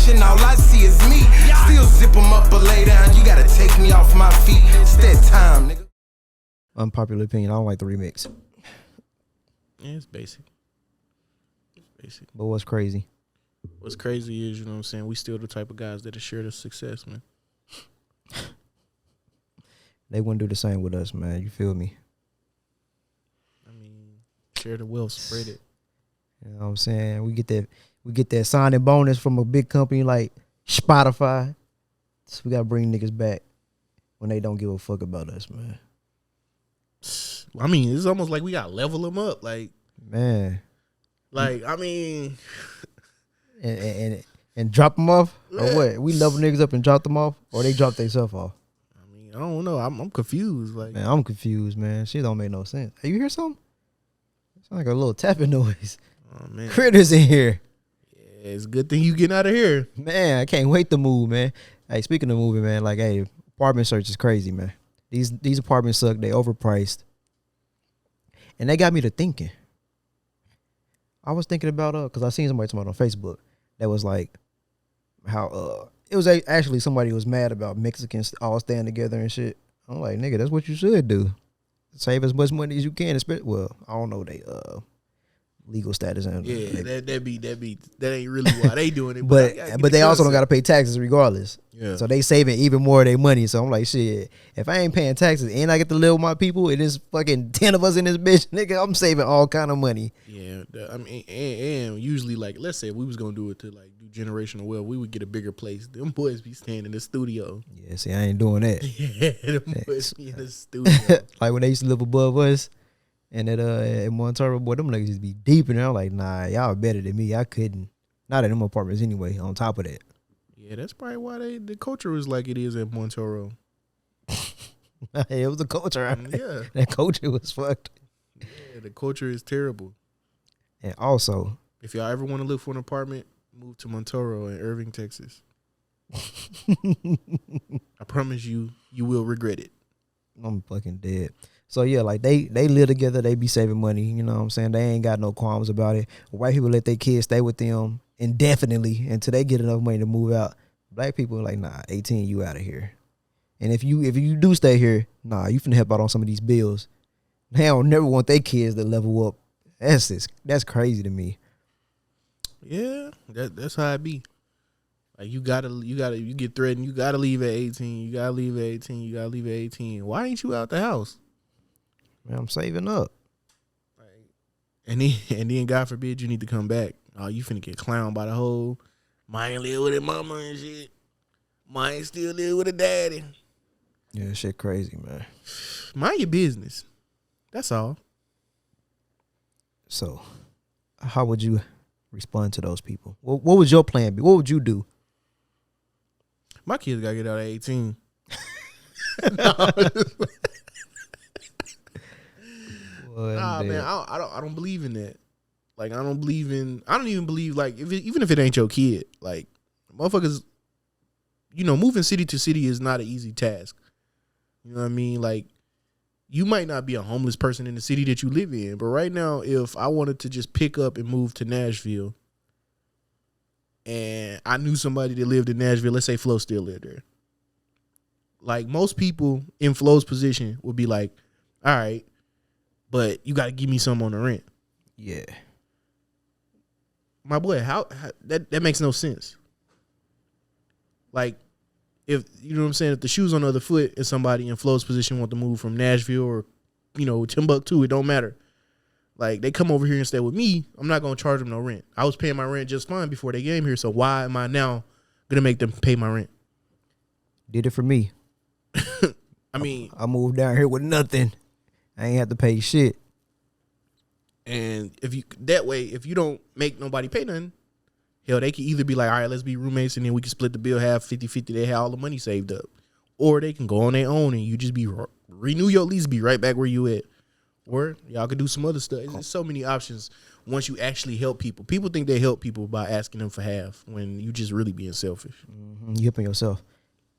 reflection, all I see is me. Still zip them up or lay down, you gotta take me off my feet. It's that time, nigga. Unpopular opinion, I don't like the remix. Yeah, it's basic. It's basic. But what's crazy? What's crazy is, you know what I'm saying, we still the type of guys that share the success, man. They wouldn't do the same with us, man. You feel me? I mean, share the wealth, spread it. You know what I'm saying? We get that signing bonus from a big company like Spotify. So we gotta bring niggas back when they don't give a fuck about us, man. I mean, it's almost like we gotta level them up, like, man. Like, I mean, and drop them off or what? We level niggas up and drop them off, or they drop themselves off. I mean, I don't know. I'm confused. Like, man, I'm confused, man. Shit don't make no sense. Hey, you hear something? It sound like a little tapping noise. Oh man, Critters in here. Yeah, it's a good thing you getting out of here, man. I can't wait to move, man. Hey, speaking of moving, man, like, hey, apartment search is crazy, man. These apartments suck. They overpriced. And they got me to thinking. I was thinking about because I seen somebody talking about on Facebook that was like how it was actually somebody who was mad about Mexicans all staying together and shit. I'm like, nigga, that's what you should do. Save as much money as you can. Well, I don't know they legal status and yeah, that ain't really why they doing it. But they also don't gotta pay taxes regardless. Yeah. So they saving even more of their money. So I'm like, shit, if I ain't paying taxes and I get to live with my people, it is fucking 10 of us in this bitch, nigga, I'm saving all kind of money. Yeah, I mean, and usually, like, let's say if we was gonna do it to like do generational wealth, we would get a bigger place. Them boys be staying in the studio. Yeah, see, I ain't doing that. Yeah, them boys be in the studio. Like when they used to live above us. And at Montero, boy, them niggas just be deep in there. I'm like, nah, y'all better than me. I couldn't. Not in them apartments anyway, on top of that. Yeah, that's probably why the culture was like it is at Montero. It was the culture. Yeah. That culture was fucked. Yeah, the culture is terrible. And also, if y'all ever want to look for an apartment, move to Montero in Irving, Texas. I promise you will regret it. I'm fucking dead. So yeah, like they live together, they be saving money, you know what I'm saying? They ain't got no qualms about it. White people let their kids stay with them indefinitely until they get enough money to move out. Black people are like, nah, 18, you out of here. And if you do stay here, nah, you finna help out on some of these bills. They don't never want their kids to level up. That's crazy to me. Yeah, that's how it be. Like you get threatened, you gotta leave at 18, you gotta leave at 18, you gotta leave at 18. Why ain't you out the house? Man, I'm saving up. Like, and then God forbid you need to come back. Oh, you finna get clowned by the whole mine live with his mama and shit. Mine still live with a daddy. Yeah, shit crazy, man. Mind your business. That's all. So, how would you respond to those people? What would your plan be? What would you do? My kids gotta get out at 18. Nah, man, I don't believe in that. Like, I don't even believe, like, even if it ain't your kid, like, motherfuckers, moving city to city is not an easy task. You know what I mean? Like, you might not be a homeless person in the city that you live in, but right now, if I wanted to just pick up and move to Nashville, and I knew somebody that lived in Nashville, let's say Flo still lived there. Like, most people in Flo's position would be like, all right, but you got to give me some on the rent. Yeah. My boy, how that makes no sense. Like, if, you know what I'm saying, if the shoe's on the other foot and somebody in Flo's position want to move from Nashville or, Timbuktu, it don't matter. Like, they come over here and stay with me, I'm not going to charge them no rent. I was paying my rent just fine before they came here, so why am I now going to make them pay my rent? Did it for me. I mean, I moved down here with nothing. I ain't have to pay shit. And if you don't make nobody pay nothing, hell, they can either be like, all right, let's be roommates and then we can split the bill half 50-50. They have all the money saved up. Or they can go on their own and you just renew your lease, be right back where you at. Or y'all could do some other stuff. There's so many options once you actually help people. People think they help people by asking them for half when you just really being selfish. Mm-hmm. You helping yourself.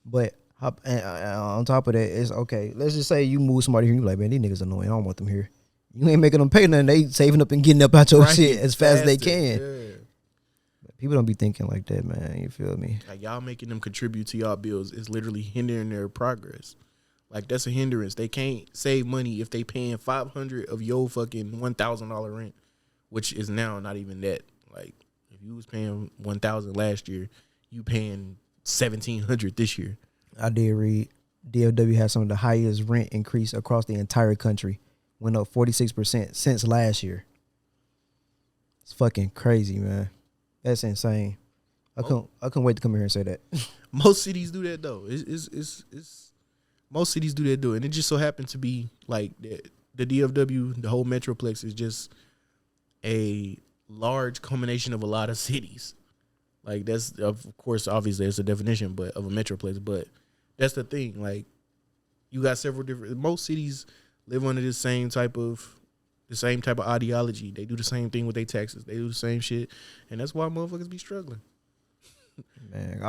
But on top of that, it's okay. Let's just say you move somebody here and you like, man, these niggas annoying. I don't want them here. You ain't making them pay nothing. They saving up and getting up out your shit as fast as they can. Yeah. People don't be thinking like that, man. You feel me? Like y'all making them contribute to y'all bills is literally hindering their progress. Like that's a hindrance. They can't save money if they paying $500 of your fucking $1,000 rent, which is now not even that. Like if you was paying $1,000 last year, you paying $1,700 this year. I did read DFW has some of the highest rent increase across the entire country. Went up 46% since last year. It's fucking crazy, man. That's insane. I couldn't wait to come here and say that. Most cities do that though. It's most cities do that and it just so happens to be like the DFW, the whole metroplex is just a large combination of a lot of cities. Like that's of course obviously there's a definition, but of a metroplex. But that's the thing. Like you got several different. Most cities live under the same type of ideology. They do the same thing with their taxes. They do the same shit, and that's why motherfuckers be struggling. Man,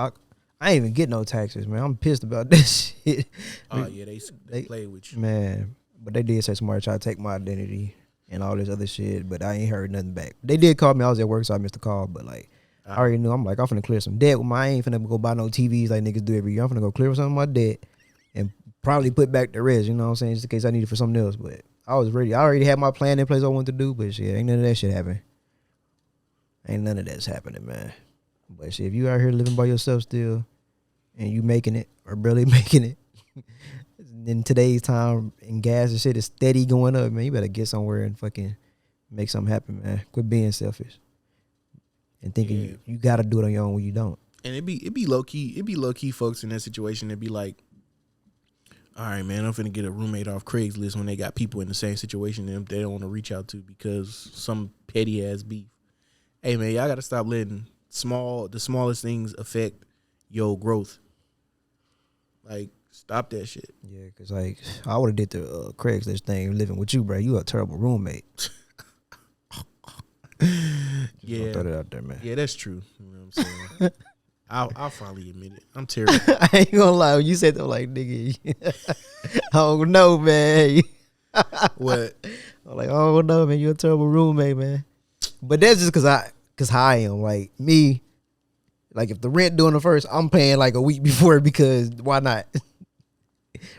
I ain't even get no taxes, man. I'm pissed about this shit. Oh yeah, they play with you, man. But they did say somebody tried to take my identity and all this other shit, but I ain't heard nothing back. They did call me. I was at work, so I missed the call. But like, I already knew. I'm like, I'm finna clear some debt with I ain't finna go buy no TVs like niggas do every year. I'm finna go clear some of my debt and probably put back the rest. You know what I'm saying? Just in case I need it for something else. But I was ready. I already had my plan in place I wanted to do, but shit, ain't none of that shit happen. Ain't none of that's happening, man. But shit, if you out here living by yourself still and you making it or barely making it, in today's time and gas and shit is steady going up, man, you better get somewhere and fucking make something happen, man. Quit being selfish and thinking you gotta do it on your own when you don't. And it be low key folks in that situation that be like, all right, man, I'm finna get a roommate off Craigslist when they got people in the same situation that they don't want to reach out to because some petty ass beef. Hey man, y'all gotta stop letting the smallest things affect your growth. Like, stop that shit. Yeah, cause like I would have did the Craigslist thing living with you, bro. You a terrible roommate. Yeah, throw that out there, man. Yeah, that's true. You know what I'm saying? I'll finally admit it. I'm terrible. I ain't gonna lie. When you said that, like, nigga, I don't know, man. What? I'm like, I don't know, man. You a terrible roommate, man. But that's just cause how I am. Like me, like if the rent doing the first, I'm paying like a week before because why not?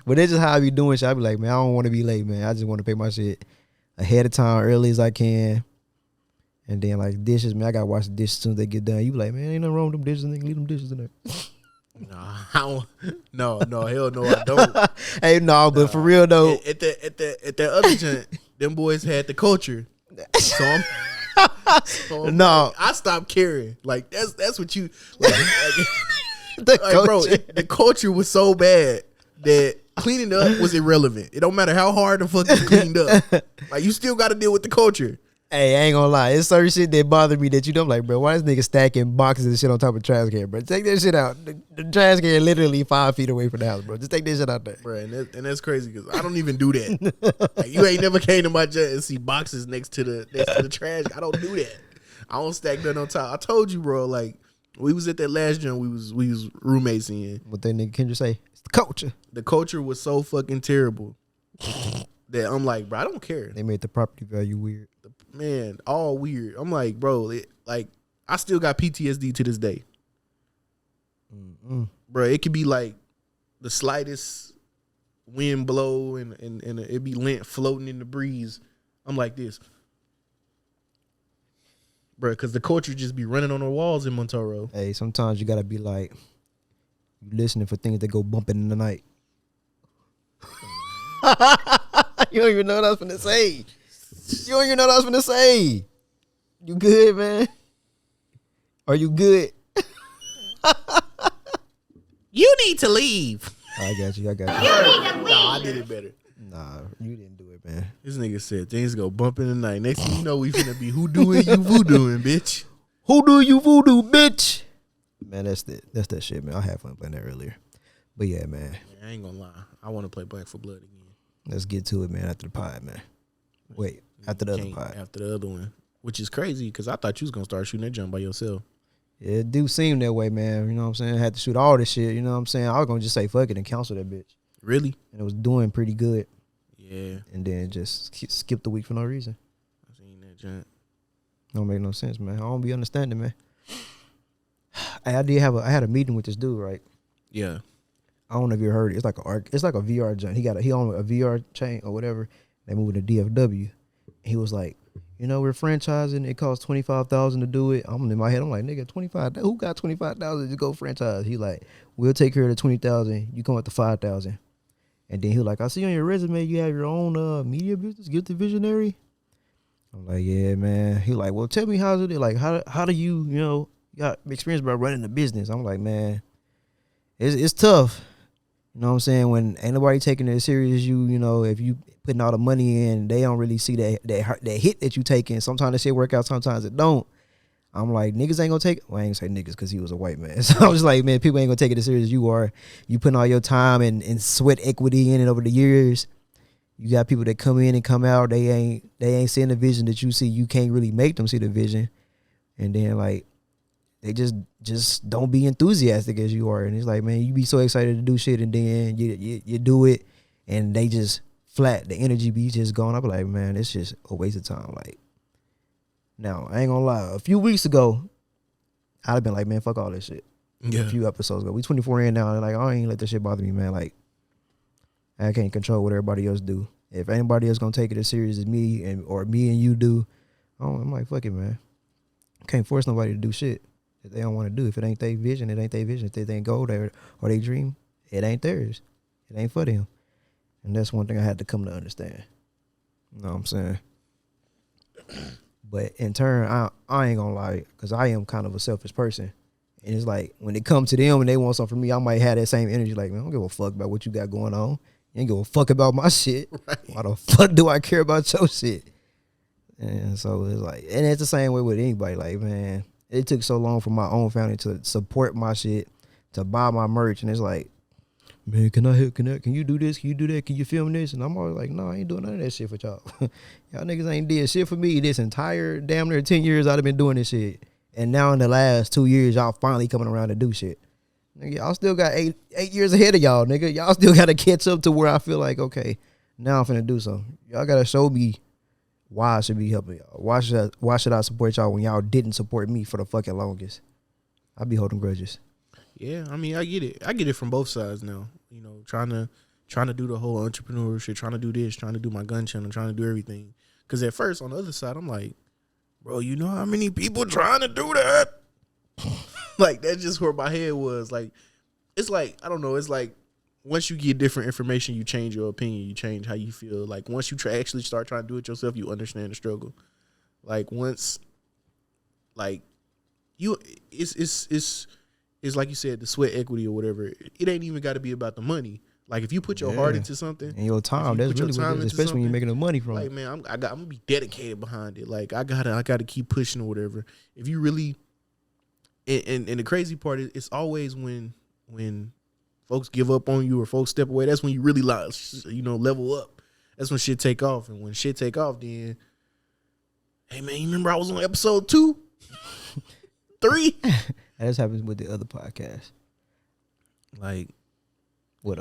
But that's just how I be doing shit. I be like, man, I don't want to be late, man. I just want to pay my shit ahead of time, early as I can. And then like dishes, man, I gotta wash the dishes as soon as they get done. You be like, man, ain't nothing wrong with them dishes, nigga. Leave them dishes in there. No, hell no, I don't. Hey, no, but for real though, at the other joint, them boys had the culture. So no, I stopped caring. Like that's what you like the bro. The culture was so bad that cleaning up was irrelevant. It don't matter how hard the fuck you cleaned up. Like you still got to deal with the culture. Hey, I ain't gonna lie. It's certain shit that bother me that you don't like, bro. Why is nigga stacking boxes of shit on top of trash can, bro? Take that shit out. The trash can literally 5 feet away from the house, bro. Just take that shit out there. Bro, and that's crazy because I don't even do that. Like, you ain't never came to my jet and see boxes next to the trash. I don't do that. I don't stack nothing on top. I told you, bro, like, we was at that last joint we was roommates in. What that nigga Kendra say? It's the culture. The culture was so fucking terrible that I'm like, bro, I don't care. They made the property value weird. Man, all weird. I'm like, bro, I still got PTSD to this day. Bro, it could be like the slightest wind blow and it be lint floating in the breeze. I'm like this. Bro, because the culture just be running on the walls in Montoro. Hey, sometimes you gotta be like, you listening for things that go bumping in the night. You don't even know what I was finna say. You don't even know what I was finna say. You good, man? Are you good? You need to leave. I got you. You need to leave. Nah, I did it better. Nah, you didn't do it, man. This nigga said things go bump in the night. Next thing you know, we finna be who doing you voodooing, bitch. Who do you voodoo, bitch? Man, that's that shit, man. I had fun playing that earlier. But yeah, man. I ain't gonna lie. I want to play Black for Blood again. Let's get to it, man, after the pod, man. Wait, after the other pod. After the other one. Which is crazy because I thought you was gonna start shooting that jump by yourself. Yeah, it do seem that way, man. You know what I'm saying? I had to shoot all this shit, you know what I'm saying? I was gonna just say fuck it and cancel that bitch. Really? And it was doing pretty good. Yeah. And then just skip the week for no reason. I seen that jump. Don't make no sense, man. I don't be understanding, man. I had a meeting with this dude, right? Yeah. I don't know if you heard it. It's like a VR joint. He owned a VR chain or whatever. They moved to DFW. He was like, we're franchising. It costs $25,000 to do it. I'm in my head. I'm like, nigga, 25. Who got 25,000 to go franchise? He like, we'll take care of the 20,000. You come with the 5,000. And then he was like, I see on your resume you have your own media business, Gifted Visionary. I'm like, yeah, man. He like, well, tell me how's it like? How do you got experience about running the business? I'm like, man, it's tough. You know what I'm saying? When ain't nobody taking it as serious as you, if you putting all the money in, they don't really see that hit that you taking. Sometimes the shit work out, sometimes it don't. I'm like, niggas ain't gonna take it. Well, I ain't gonna say niggas because he was a white man. So I was like, man, people ain't gonna take it as serious as you are. You putting all your time and sweat equity in it over the years. You got people that come in and come out. They ain't seeing the vision that you see. You can't really make them see the vision. And then like they just don't be enthusiastic as you are. And it's like, man, you be so excited to do shit and then you do it and they just flat. The energy be just gone. I be like, man, it's just a waste of time. Like, now, I ain't gonna lie. A few weeks ago, I'd have been like, man, fuck all this shit. Yeah. A few episodes ago. We 24 in now. And like, I ain't let this shit bother me, man. Like, I can't control what everybody else do. If anybody else gonna take it as serious as me or me and you do, I'm like, fuck it, man. Can't force nobody to do shit that they don't want to do. If it ain't their vision, it ain't their vision. If they ain't goal there or they dream, it ain't theirs. It ain't for them. And that's one thing I had to come to understand. You know what I'm saying? But in turn, I ain't gonna lie, because I am kind of a selfish person. And it's like, when it comes to them and they want something from me, I might have that same energy. Like, man, I don't give a fuck about what you got going on. You ain't give a fuck about my shit. Right. Why the fuck do I care about your shit? And so it's like, and it's the same way with anybody. Like, man, it took so long for my own family to support my shit, to buy my merch. And it's like, man, can I help? Can you do this? Can you do that? Can you film this? And I'm always like, no, I ain't doing none of that shit for y'all. Y'all niggas ain't did shit for me this entire damn near 10 years I've been doing this shit. And now in the last 2 years, y'all finally coming around to do shit. Nigga, y'all still got eight years ahead of y'all, nigga. Y'all still got to catch up to where I feel like, okay, now I'm finna do something. Y'all got to show me why I should be helping y'all. Why should I support y'all when y'all didn't support me for the fucking longest? I be holding grudges. Yeah, I mean, I get it. I get it from both sides now. Trying to do the whole entrepreneurship, trying to do this, trying to do my gun channel, trying to do everything. Because at first, on the other side, I'm like, bro, you know how many people trying to do that? Like, that's just where my head was. Like, it's like, I don't know. It's like, once you get different information, you change your opinion. You change how you feel. Like, once you actually start trying to do it yourself, you understand the struggle. Like, once, like, it's like you said, the sweat equity or whatever. It ain't even got to be about the money. Like, if you put your heart into something and your time, that's really what it is, especially when you're making the money from it. Like, man, I'm gonna be dedicated behind it. Like, I gotta keep pushing or whatever. If you really, and the crazy part is, it's always when folks give up on you or folks step away. That's when you really level up. That's when shit take off. And when shit take off, then, hey man, you remember I was on episode 2, 3. That just happens with the other podcast, like with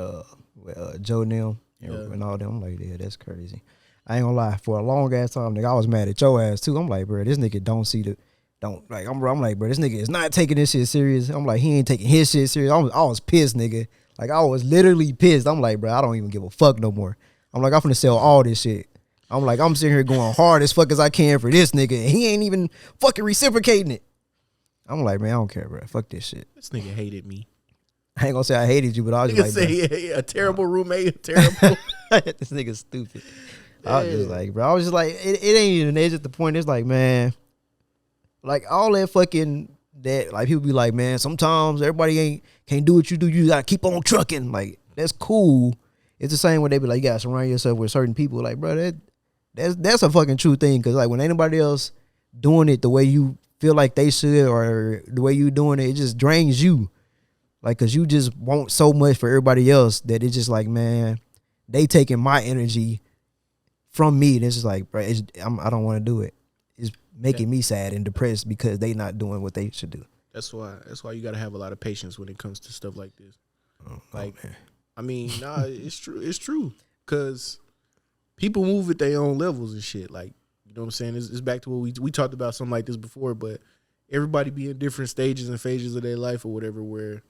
Joe Neal and all them. I'm like, yeah, that's crazy. I ain't gonna lie. For a long ass time, nigga, I was mad at your ass too. I'm like, bro, this nigga I'm like, bro, this nigga is not taking this shit serious. I'm like, he ain't taking his shit serious. I was pissed, nigga. Like, I was literally pissed. I'm like, bro, I don't even give a fuck no more. I'm like, I'm finna sell all this shit. I'm like, I'm sitting here going hard as fuck as I can for this nigga, and he ain't even fucking reciprocating it. I'm like, man, I don't care, bro. Fuck this shit. This nigga hated me. I ain't gonna say I hated you, but I was just like, say, a terrible roommate, terrible. This nigga's stupid. I was just like, bro, it ain't even, it's just the point. It's like, man, like all that fucking, that, like people be like, man, sometimes everybody can't do what you do. You gotta keep on trucking. Like, that's cool. It's the same way they be like, you gotta surround yourself with certain people. Like, bro, that's a fucking true thing. Cause like when ain't nobody else doing it the way you feel like they should, or the way you doing it, it just drains you. Like, cause you just want so much for everybody else that it's just like, man, they taking my energy from me. And it's just like, bro, I don't want to do it. It's making me sad and depressed because they not doing what they should do. That's why you got to have a lot of patience when it comes to stuff like this. I mean, nah, it's true. It's true. Cause people move at their own levels and shit. Like, you know what I'm saying? It's back to what we talked about something like this before, but everybody be in different stages and phases of their life or whatever, where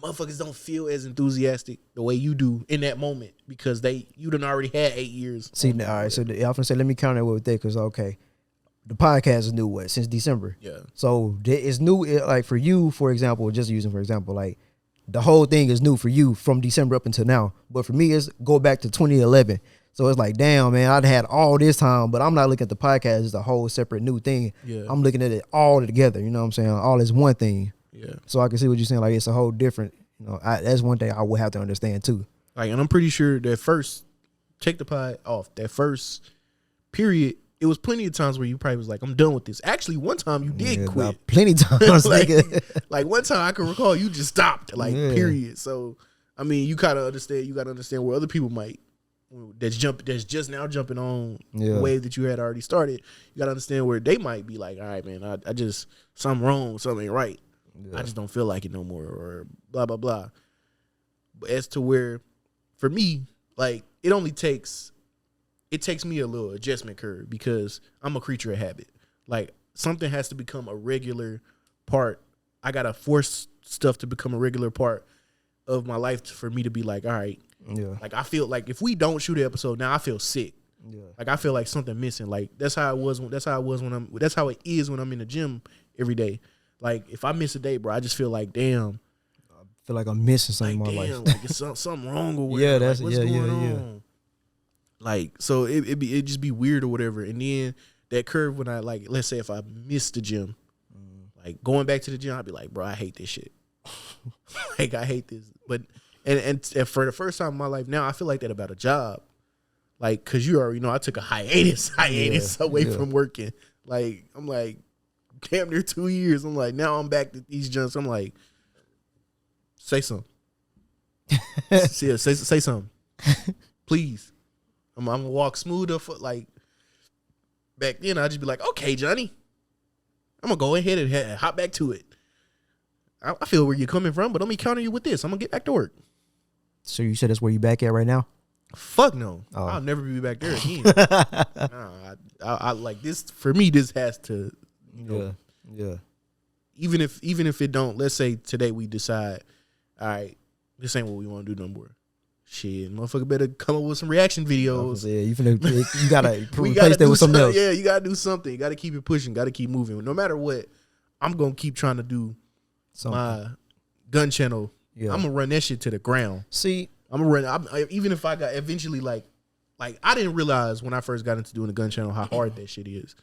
motherfuckers don't feel as enthusiastic the way you do in that moment because you done already had 8 years. See, all right. So I often say, let me counter with that because okay, the podcast is new since December. Yeah. So it's new. Like for you, for example, just using for example, like the whole thing is new for you from December up until now. But for me, it's go back to 2011. So it's like, damn, man, I'd had all this time, but I'm not looking at the podcast as a whole separate new thing. Yeah. I'm looking at it all together. You know what I'm saying? All as one thing. Yeah. So I can see what you're saying. Like it's a whole different. You know, that's one thing I would have to understand too. Like, and I'm pretty sure that first, check the pod off. That first period, it was plenty of times where you probably was like, I'm done with this. Actually, one time you did quit. Plenty times, like, nigga. like one time I can recall you just stopped. Like, period. So I mean, you kind of understand. You got to understand where other people might that's just now jumping on the wave that you had already started. You got to understand where they might be like, all right, man, I just something wrong, something ain't right. I just don't feel like it no more, or blah blah blah. But as to where, for me, like it takes me a little adjustment curve because I'm a creature of habit. Like something has to become a regular part. I gotta force stuff to become a regular part of my life for me to be like, all right. Yeah. Like I feel like if we don't shoot an episode now, I feel sick. Yeah. Like I feel like something missing. Like that's how it is when I'm in the gym every day. Like if I miss a day, bro, I just feel like damn. I feel like I'm missing something like, in my damn, life. like it's something wrong or whatever. Yeah, that's like, what's going on? Yeah. Like so it just be weird or whatever. And then that curve when I like, let's say if I miss the gym, like going back to the gym, I'd be like, bro, I hate this shit. Like I hate this. But and for the first time in my life now, I feel like that about a job. Like, cause you already know I took a hiatus away from working. Like I'm like damn near 2 years. I'm like now I'm back to these jumps. I'm like, say something. say something, please. I'm gonna walk smoother for like. Back then I'd just be like, okay, Johnny, I'm gonna go ahead and hop back to it. I feel where you're coming from, but let me counter you with this. I'm gonna get back to work. So you said that's where you back at right now? Fuck no. Oh. I'll never be back there again. Nah, I like this. For me, this has to, you know, yeah. Even if it don't, let's say today we decide, all right, this ain't what we want to do no more. Shit, motherfucker better come up with some reaction videos. Yeah, you gotta replace that with something else. Yeah, you gotta do something. You gotta keep it pushing. Gotta keep moving. No matter what, I'm gonna keep trying to do my gun channel. Yeah. I'm gonna run that shit to the ground. See, I'm gonna run. Even if I got eventually like I didn't realize when I first got into doing the gun channel how hard that shit is.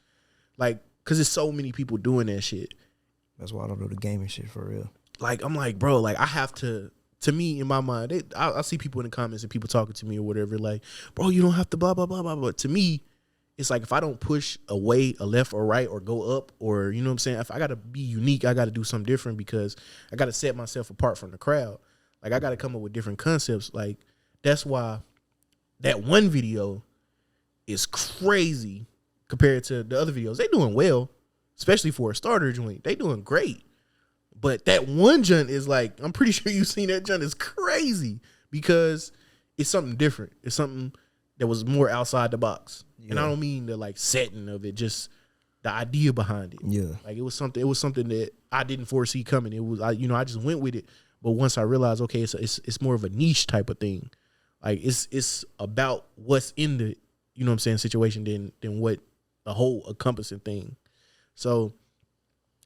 Like, cause there's so many people doing that shit. That's why I don't do the gaming shit for real. Like, I'm like, bro, like I have to. To me, in my mind, I see people in the comments and people talking to me or whatever, like, bro, you don't have to blah, blah, blah, blah. But to me, it's like if I don't push away, a left or right, or go up, or, you know what I'm saying? If I got to be unique, I got to do something different because I got to set myself apart from the crowd. Like, I got to come up with different concepts. Like, that's why that one video is crazy compared to the other videos. They doing well, especially for a starter joint. They doing great. But that one junk is like, I'm pretty sure you've seen that junk is crazy because it's something different. It's something that was more outside the box. Yeah. And I don't mean the like setting of it, just the idea behind it. Yeah. Like it was something that I didn't foresee coming. It was, I just went with it. But once I realized, okay, it's more of a niche type of thing. Like it's about what's in the, you know what I'm saying, situation than what the whole encompassing thing. So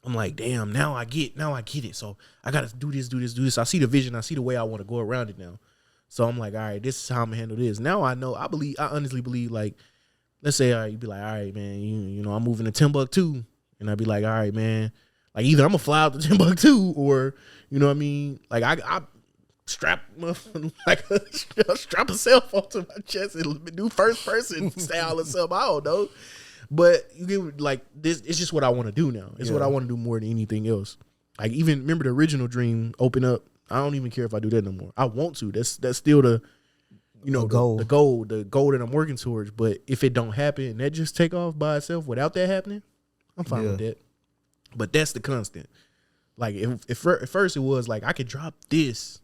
I'm like, damn, now I get it. So I got to do this. I see the vision. I see the way I want to go around it now. So I'm like, all right, this is how I'm going to handle this. Now I know, I honestly believe, like, let's say, all right, you'd be like, all right, man, you know, I'm moving to Timbuktu. And I'd be like, all right, man, like either I'm going to fly out to Timbuktu or, you know what I mean? Like I strap strap a cell phone to my chest and do first person style or something. I don't know. But you get like this. It's just what I want to do now. It's what I want to do more than anything else. Like even remember the original dream, open up. I don't even care if I do that no more. I want to. That's still the, you know, the goal that I'm working towards. But if it don't happen and that just take off by itself without that happening, I'm fine with that. But that's the constant. Like if at first it was like I could drop this.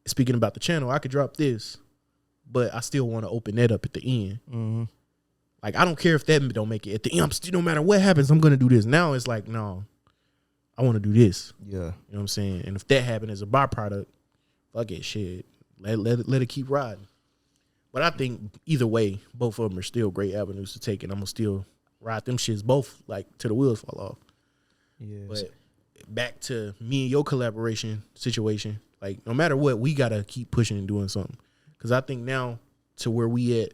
Speaking about the channel, I could drop this, but I still want to open that up at the end. Mm-hmm. Like, I don't care if that don't make it. At the end, I'm still, no matter what happens, I'm gonna do this. Now it's like, no, I want to do this. Yeah. You know what I'm saying? And if that happened as a byproduct, fuck it, shit. Let it keep riding. But I think either way, both of them are still great avenues to take, and I'm gonna still ride them shits both like till the wheels fall off. Yeah. But back to me and your collaboration situation, like no matter what, we gotta keep pushing and doing something. Cause I think now to where we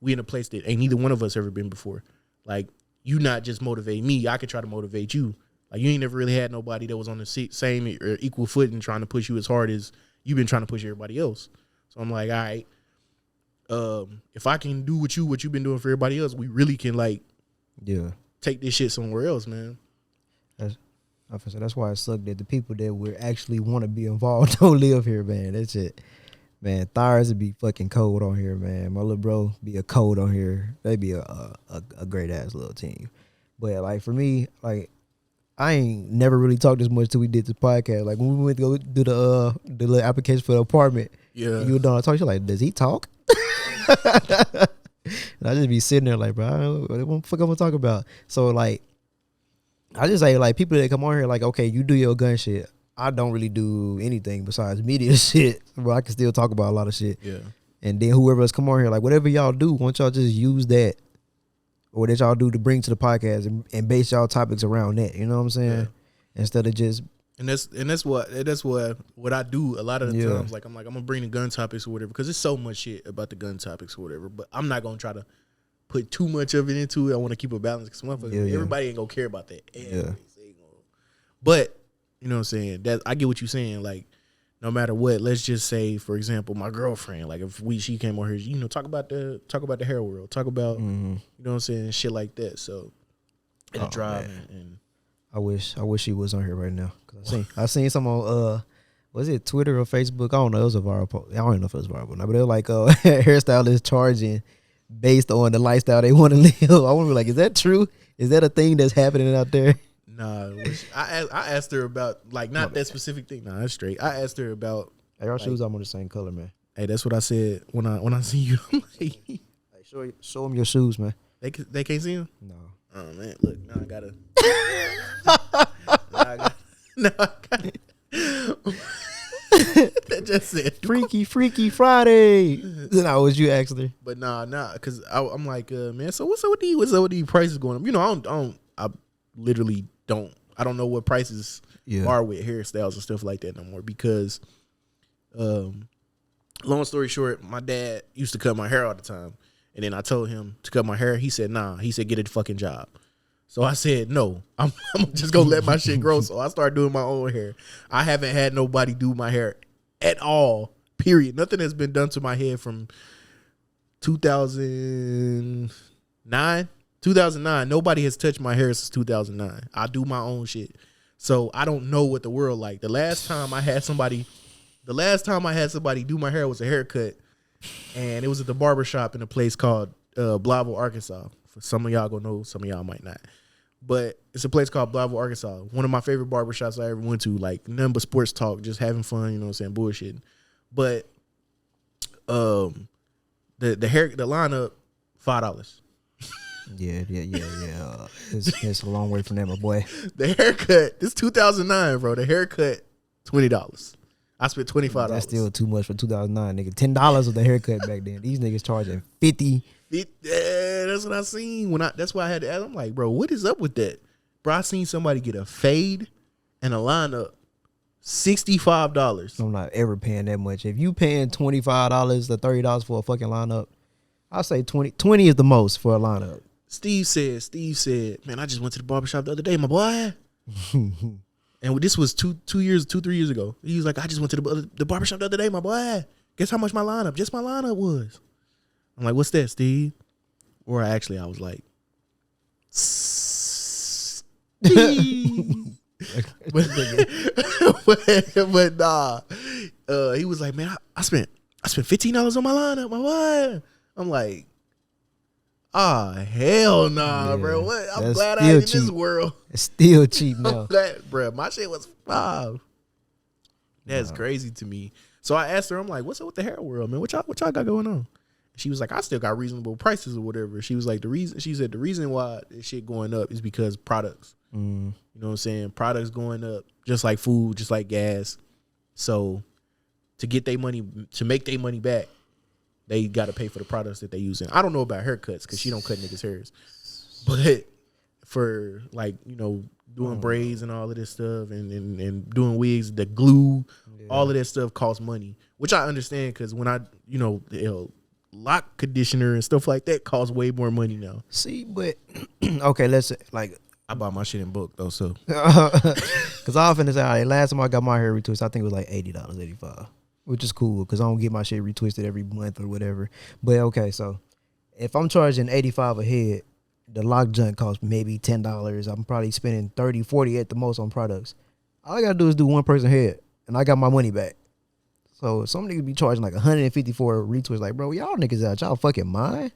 in a place that ain't neither one of us ever been before. Like you not just motivate me, I could try to motivate you. Like you ain't never really had nobody that was on the same or equal footing trying to push you as hard as you've been trying to push everybody else. So I'm like, all right, if I can do what you've been doing for everybody else, we really can like take this shit somewhere else, man. That's why it sucked that the people that would actually want to be involved don't live here, man. That's it. Man, Thires would be fucking cold on here, man. My little bro be a cold on here. They be a great ass little team. But like for me, like I ain't never really talked this much till we did this podcast. Like when we went to go do the little application for the apartment, you were done talking. You're like, does he talk? And I just be sitting there like, bro, what the fuck I'm gonna talk about? So like, I just say like people that come on here like, okay, you do your gun shit. I don't really do anything besides media shit, but I can still talk about a lot of shit. Yeah. And then whoever else come on here, like whatever y'all do, why don't y'all just use that or that y'all do to bring to the podcast and base y'all topics around that. You know what I'm saying? Yeah. Instead of just that's what I do a lot of the times. Like I'm gonna bring the gun topics or whatever because there's so much shit about the gun topics or whatever. But I'm not gonna try to put too much of it into it. I want to keep a balance because everybody ain't gonna care about that. But you know what I'm saying? That I get what you're saying. Like no matter what, let's just say, for example, my girlfriend. Like if she came on here, you know, talk about the hair world, talk about you know what I'm saying, shit like that. So it'll drive and I wish she was on here right now. Cause I seen some on was it Twitter or Facebook? I don't know. It was a viral post. I don't even know if it was viral, but they were like hairstylists charging based on the lifestyle they want to live. I want to be like, is that true? Is that a thing that's happening out there? Nah, I asked her about like not that specific thing. Nah, that's straight. I asked her about. Hey, our shoes almost the same color, man. Hey, that's what I said when I see you. Hey, show them your shoes, man. They can't see them. No. Oh man, look, now I gotta. now I gotta. That just said Freaky Friday. Then I was you actually. But nah, because I'm like, man. So what's up with these prices going up? You know, I literally don't know what prices are with hairstyles and stuff like that no more because, long story short, my dad used to cut my hair all the time, and then I told him to cut my hair. He said, nah. He said, get a fucking job. So I said, no, I'm just going to let my shit grow. So I started doing my own hair. I haven't had nobody do my hair at all, period. Nothing has been done to my head from 2009. 2009, nobody has touched my hair since 2009. I do my own shit. So I don't know what the world like. The last time I had somebody do my hair was a haircut. And it was at the barbershop in a place called Blytheville, Arkansas. For some of y'all gonna know, some of y'all might not. But it's a place called Blytheville, Arkansas. One of my favorite barbershops I ever went to. Like nothing but sports talk, just having fun, you know what I'm saying, bullshitting. But the lineup, $5. Yeah. It's a long way from that, my boy. The haircut, this 2009, bro. The haircut, $20. I spent $25. That's still too much for 2009, nigga. $10 was the haircut back then. These niggas charging $50. Yeah, that's what I seen. That's why I had to ask. I'm like, bro, what is up with that? Bro, I seen somebody get a fade and a lineup, $65. I'm not ever paying that much. If you paying $25 to $30 for a fucking lineup, I'll say 20 is the most for a lineup. Steve said, man, I just went to the barbershop the other day, my boy. And this was 3 years ago. He was like, I just went to the barbershop the other day, my boy. Guess how much my lineup was? I'm like, what's that, Steve? Or I was like, Steve. but nah. He was like, man, I spent $15 on my lineup, my boy. I'm like, hell nah, bro. What? I'm glad I ain't in this world. It's still cheap now. I'm glad, bro. My shit was $5. That's crazy to me. So I asked her, I'm like, what's up with the hair world, man? What y'all got going on? She was like, I still got reasonable prices or whatever. She was like, the reason why this shit going up is because products. You know what I'm saying? Products going up, just like food, just like gas. So to make their money back, they got to pay for the products that they using. I don't know about haircuts because she don't cut niggas' hairs, but for like, you know, doing braids and all of this stuff and doing wigs, the glue, all of that stuff costs money, which I understand because when I, you know, lock conditioner and stuff like that costs way more money now. See, but okay, let's say, like, I bought my shit in bulk though, so because I often say, all right, last time I got my hair retwisted, I think it was like $80, $85, which is cool because I don't get my shit retwisted every month or whatever. But okay, so if I'm charging $85 a head, the lock junk costs maybe $10. I'm probably spending $30, $40 at the most on products. All I gotta do is do one person head, and I got my money back. So some niggas be charging like $150 for a retwist. Like, bro, y'all niggas out y'all fucking mind?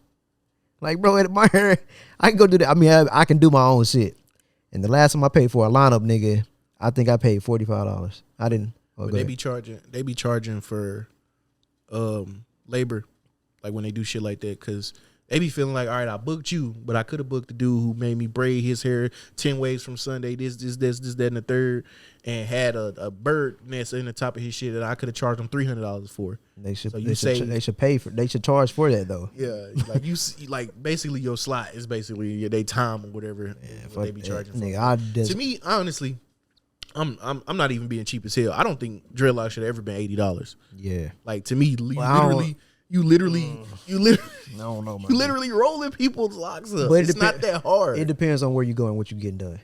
Like, bro, at my hair, I can go do that. I mean, I can do my own shit. And the last time I paid for a lineup, nigga, I think I paid $45. I didn't. But they be charging for labor, like when they do shit like that, because they be feeling like, all right, I booked you, but I could have booked the dude who made me braid his hair 10 waves from Sunday, this, that, and the third, and had a bird nest in the top of his shit that I could have charged him $300 for. They should. So they should pay for. They should charge for that though. Yeah, like you see, like basically your slot is basically their time or whatever what they be charging for. Nigga, to me, honestly, I'm not even being cheap as hell. I don't think dreadlocks should have ever been $80. Yeah, like to me, you literally no, man. You literally rolling people's locks up. But it's not that hard. It depends on where you go and what you getting done.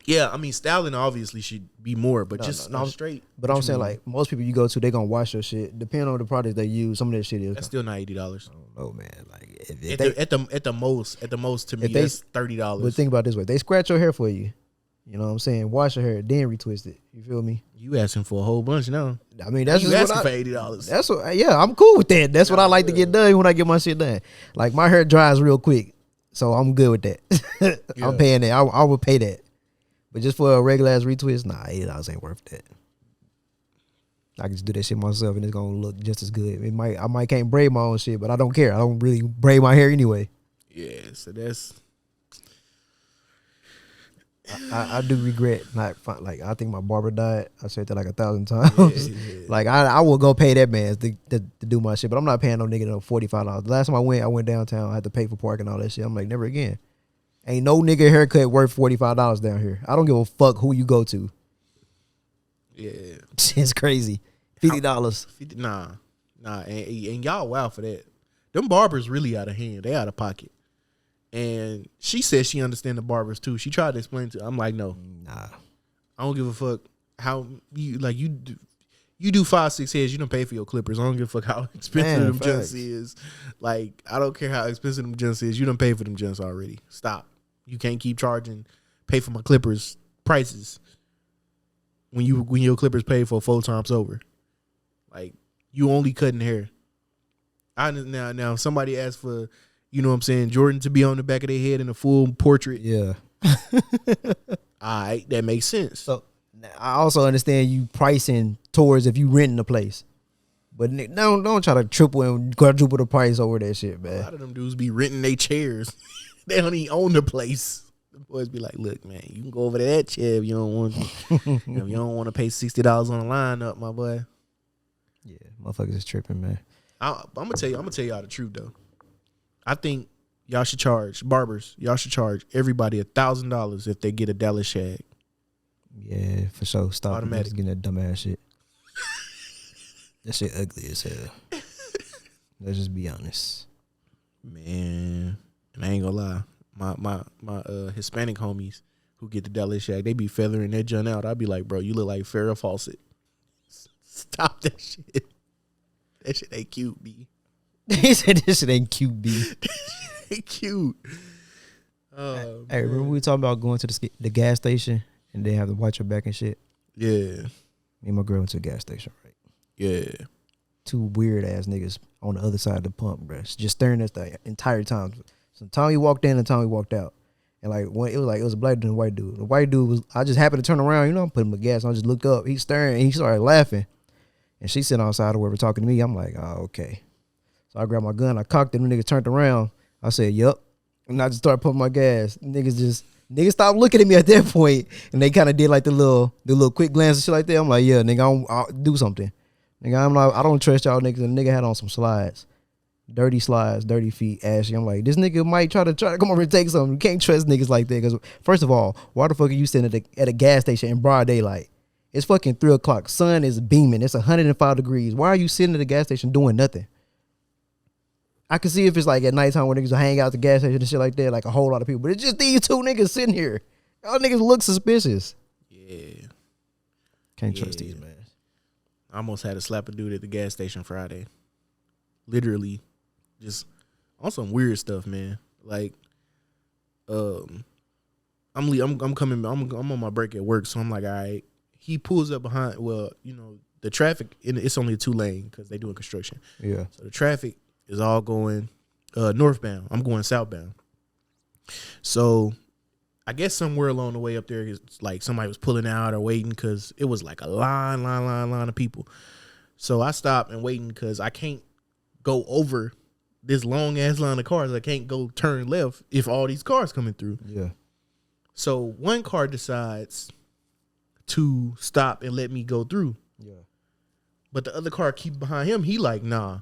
Yeah, I mean, styling obviously should be more, but no, straight. But I'm saying, like, most people you go to, they gonna wash your shit. Depending on the product they use, some of that shit is. That's still not $80. I don't know, man. Like, at the most to me, that's $30. But think about it this way: they scratch your hair for you. You know what I'm saying? Wash your hair, then retwist it. You feel me? You asking for a whole bunch now. I mean, that's you just asking for $80. That's what. Yeah, I'm cool with that. That's what I like to get done when I get my shit done. Like, my hair dries real quick, so I'm good with that. I'm paying that. I would pay that. But just for a regular ass retwist, nah, $80 ain't worth that. I can just do that shit myself, and it's gonna look just as good. I might can't braid my own shit, but I don't care. I don't really braid my hair anyway. Yeah, so that's. I do regret not like I think my barber died. I said that like 1,000 times. Yeah. Like I will go pay that man to do my shit, but I'm not paying no nigga no $45. The last time I went downtown. I had to pay for parking and all that shit. I'm like, never again. Ain't no nigga haircut worth $45 down here. I don't give a fuck who you go to. Yeah, it's crazy. $50. Nah, and y'all wow for that. Them barbers really out of hand. They out of pocket. And she said she understand the barbers too. She tried to explain to. I'm like, no, nah. I don't give a fuck how you like you do. You do 5-6 heads, you don't pay for your clippers. I don't give a fuck how expensive them junks is. Like, I don't care how expensive them junks is. You don't pay for them junks already. Stop. You can't keep charging, pay for my clippers prices when your clippers pay for 4 times over. Like, you only cutting hair. Now if somebody asks for, you know what I'm saying, Jordan to be on the back of their head in a full portrait. Yeah. All right, that makes sense. So I also understand you pricing towards if you renting a place. But don't try to triple and quadruple the price over that shit, man. A lot of them dudes be renting their chairs. They don't even own the place. The boys be like, look, man, you can go over to that chair if you don't want to. If you don't want to pay $60 on the lineup, my boy. Yeah, motherfuckers is tripping, man. I'm gonna tell y'all the truth though. I think y'all should charge barbers. Y'all should charge everybody $1,000 if they get a Dallas shag. Yeah, for sure. Stop Automatic. getting that dumbass shit. That shit ugly as hell. Let's just be honest, man. And I ain't gonna lie, my Hispanic homies who get the Dallas shag, they be feathering their junk out. I'd be like, bro, you look like Farrah Fawcett. Stop that shit. That shit ain't cute, B. He said this shit ain't cute, B. Ain't cute. Hey, remember we talking about going to the gas station and they have to watch your back and shit? Yeah. Me and my girl went to the gas station, right? Yeah. 2 weird ass niggas on the other side of the pump, bro. Just staring at us the entire time. So the time he walked in and the time he walked out. And like when it was a black dude and a white dude. The white dude was, I just happened to turn around, you know, I'm putting my gas on. I just looked up. He's staring and he started laughing. And she sitting outside or wherever talking to me. I'm like, oh, okay. So I grabbed my gun, I cocked it, and the nigga turned around. I said, yup. And I just started pumping my gas. Niggas stopped looking at me at that point, and they kind of did like the little quick glance and shit like that. I'm like, yeah, nigga, I'll do something. Nigga, I don't trust y'all niggas. And the nigga had on some slides. Dirty slides, dirty feet, ashy. I'm like, this nigga might try to come over and take something. You can't trust niggas like that. Because first of all, why the fuck are you sitting at a gas station in broad daylight? It's fucking 3 o'clock. Sun is beaming. It's 105 degrees. Why are you sitting at the gas station doing nothing? I can see if it's like at nighttime where niggas will hang out at the gas station and shit like that, like a whole lot of people. But it's just these 2 niggas sitting here. Y'all niggas look suspicious. Yeah. Can't trust these, man. I almost had to slap a dude at the gas station Friday. Literally. Just on some weird stuff, man. Like, I'm on my break at work, so I'm like, all right. He pulls up behind. Well, you know, the traffic. It's only a 2-lane because they doing construction. Yeah. So the traffic is all going northbound. I'm going southbound. So I guess somewhere along the way up there, it's like somebody was pulling out or waiting because it was like a line of people. So I stopped and waiting because I can't go over this long ass line of cars. I can't go turn left if all these cars coming through. Yeah. So one car decides to stop and let me go through. Yeah. But the other car keep behind him. He like, nah.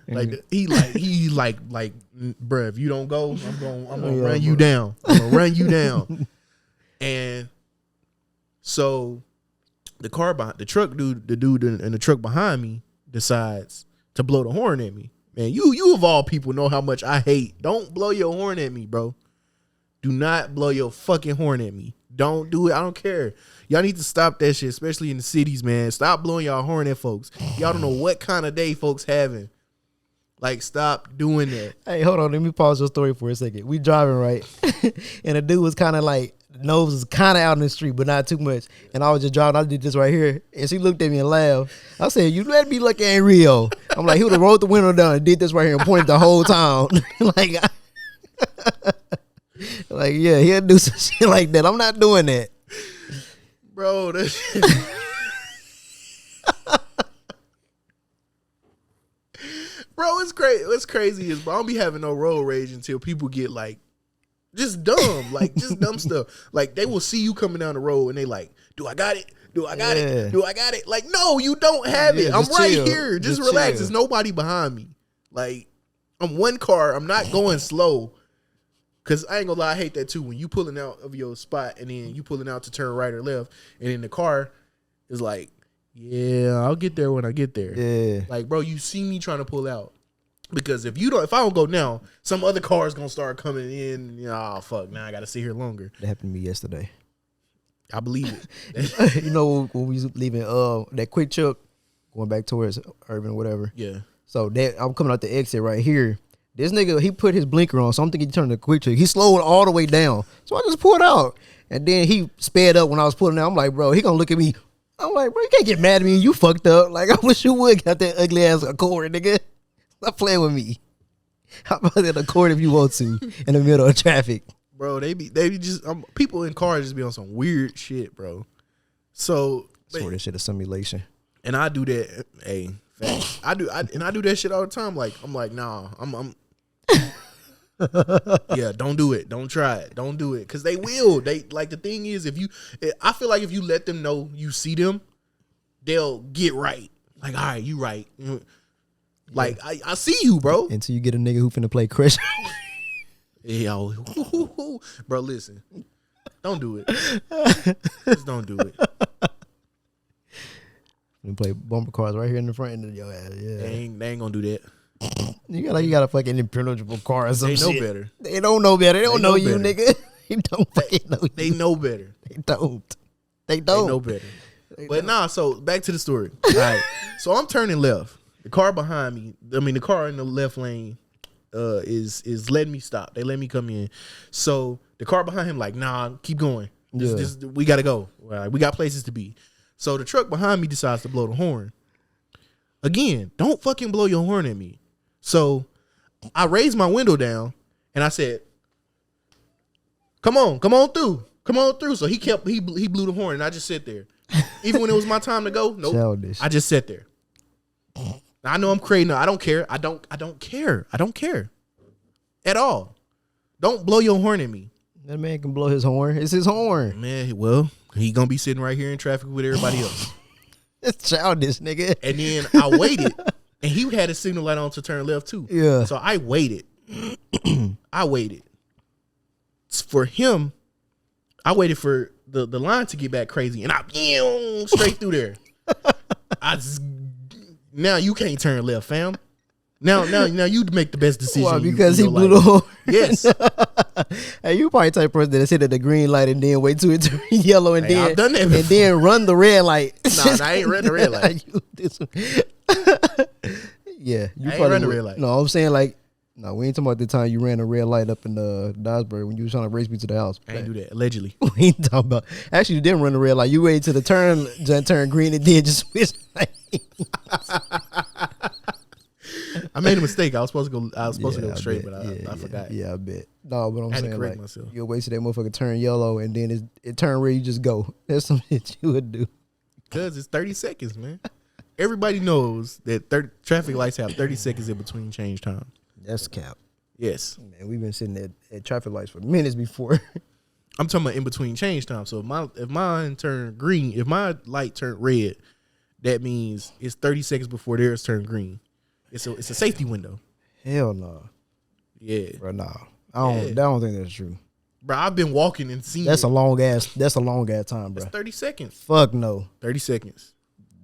he like, bruh, if you don't go, I'm gonna run you down. I'm gonna run you down. And so the truck dude, the dude in the truck behind me decides to blow the horn at me. Man, you of all people know how much I hate. Don't blow your horn at me, bro. Do not blow your fucking horn at me. Don't do it. I don't care. Y'all need to stop that shit, especially in the cities, man. Stop blowing y'all horn at folks. Y'all don't know what kind of day folks having. Like, stop doing that. Hey, hold on. Let me pause your story for a second. We driving, right? And the dude was kind of like, nose was kind of out in the street, but not too much. And I was just driving. I did this right here. And she looked at me and laughed. I said, you let me look at Rio. I'm like, he would have rolled the window down and did this right here and pointed the whole town. Like, yeah, he'll do some shit like that. I'm not doing that. Bro, Bro, it's crazy. What's crazy is, bro, I don't be having no road rage until people get like just dumb, like just dumb stuff. Like they will see you coming down the road and they like, do I got it? Do I got it? Do I got it? Like, no, you don't have it. I'm right here. Just relax. There's nobody behind me. Like, I'm one car. I'm not going slow. Cause I ain't gonna lie, I hate that too. When you pulling out of your spot and then you pulling out to turn right or left, and then the car is like, yeah, I'll get there when I get there. Yeah. Like, bro, you see me trying to pull out. Because if I don't go now, some other car is gonna start coming in. You know, oh fuck, now I gotta sit here longer. That happened to me yesterday. I believe it. You know, when we was leaving that quick trip, going back towards Urban or whatever. Yeah. So I'm coming out the exit right here. This nigga, he put his blinker on, so I'm thinking he turned the quick trip. He slowed all the way down. So I just pulled out. And then he sped up when I was pulling out. I'm like, bro, he gonna look at me. I'm like, bro, you can't get mad at me. You fucked up. Like, I wish you would got that ugly ass Accord, nigga. Stop playing with me. How about that Accord if you want to in the middle of traffic? Bro, they be just people in cars just be on some weird shit, bro. So Sort of shit a simulation. And I do that. Hey, facts. I do that shit all the time. Like, I'm like, nah, I'm yeah, don't do it. Don't try it. Don't do it. Cause they will. They like, the thing is, I feel like if you let them know you see them, they'll get right. Like, all right, you right. Like, I see you, bro. Until you get a nigga who finna play Crush. Yo, bro, listen. Don't do it. Just don't do it. We play bumper cars right here in the front of your ass. Yeah, They ain't gonna do that. you got a fucking impenetrable car or some They shit. know better. They don't know better. They don't know you, better. nigga. They don't fucking know you. They know better. They don't. They They don't. know better. But nah, so back to the story. All right. So I'm turning left. The car behind me, the car in the left lane is letting me stop. They let me come in. So the car behind him like, nah, keep going. We got to go. We got places to be. So the truck behind me decides to blow the horn. Again, don't fucking blow your horn at me. So I raised my window down and I said, come on through. Come on through. So he blew the horn and I just sit there. Even when it was my time to go, nope. Childish. I just sat there. I know I'm crazy. I don't care. I don't care. I don't care at all. Don't blow your horn at me. That man can blow his horn. It's his horn. Man, well, he gonna be sitting right here in traffic with everybody else. It's childish, nigga. And then I waited, and he had a signal light on to turn left too. Yeah. So I waited. I waited for him. I waited for the line to get back crazy, and I straight through there. Now you can't turn left, fam. Now you make the best decision. Why? Because he blew the horn. Yes. Hey, you probably type of person that's hit at the green light and then wait till it turn yellow and I've done that and before. then run the red light. Nah, I ain't run the red light. Yeah, you I ain't probably run the would. red light. No, I'm saying like, no, we ain't talking about the time you ran a red light up in Doddsburg when you was trying to race me to the house. I ain't do that allegedly. We ain't talking about. Actually, you didn't run the red light. You waited till the turn green and then just switch lanes. I made a mistake. I was supposed to go straight, but I forgot. Yeah, I bet. No, but I'm I had to saying correct like myself. you'll wait till that motherfucker turn yellow and then it turn red. You just go. That's some shit you would do. Because it's 30 seconds, man. Everybody knows that traffic lights have 30 seconds in between change time. That's cap. Yes. Man, we've been sitting at traffic lights for minutes before. I'm talking about in between change time. So if mine turned green, if my light turned red, that means it's 30 seconds before theirs turned green. It's a safety window. Hell no. Yeah. Bro, no. I don't think that's true. Bro, I've been walking and seen That's it. a long ass time, bro. It's 30 seconds. Fuck no. 30 seconds.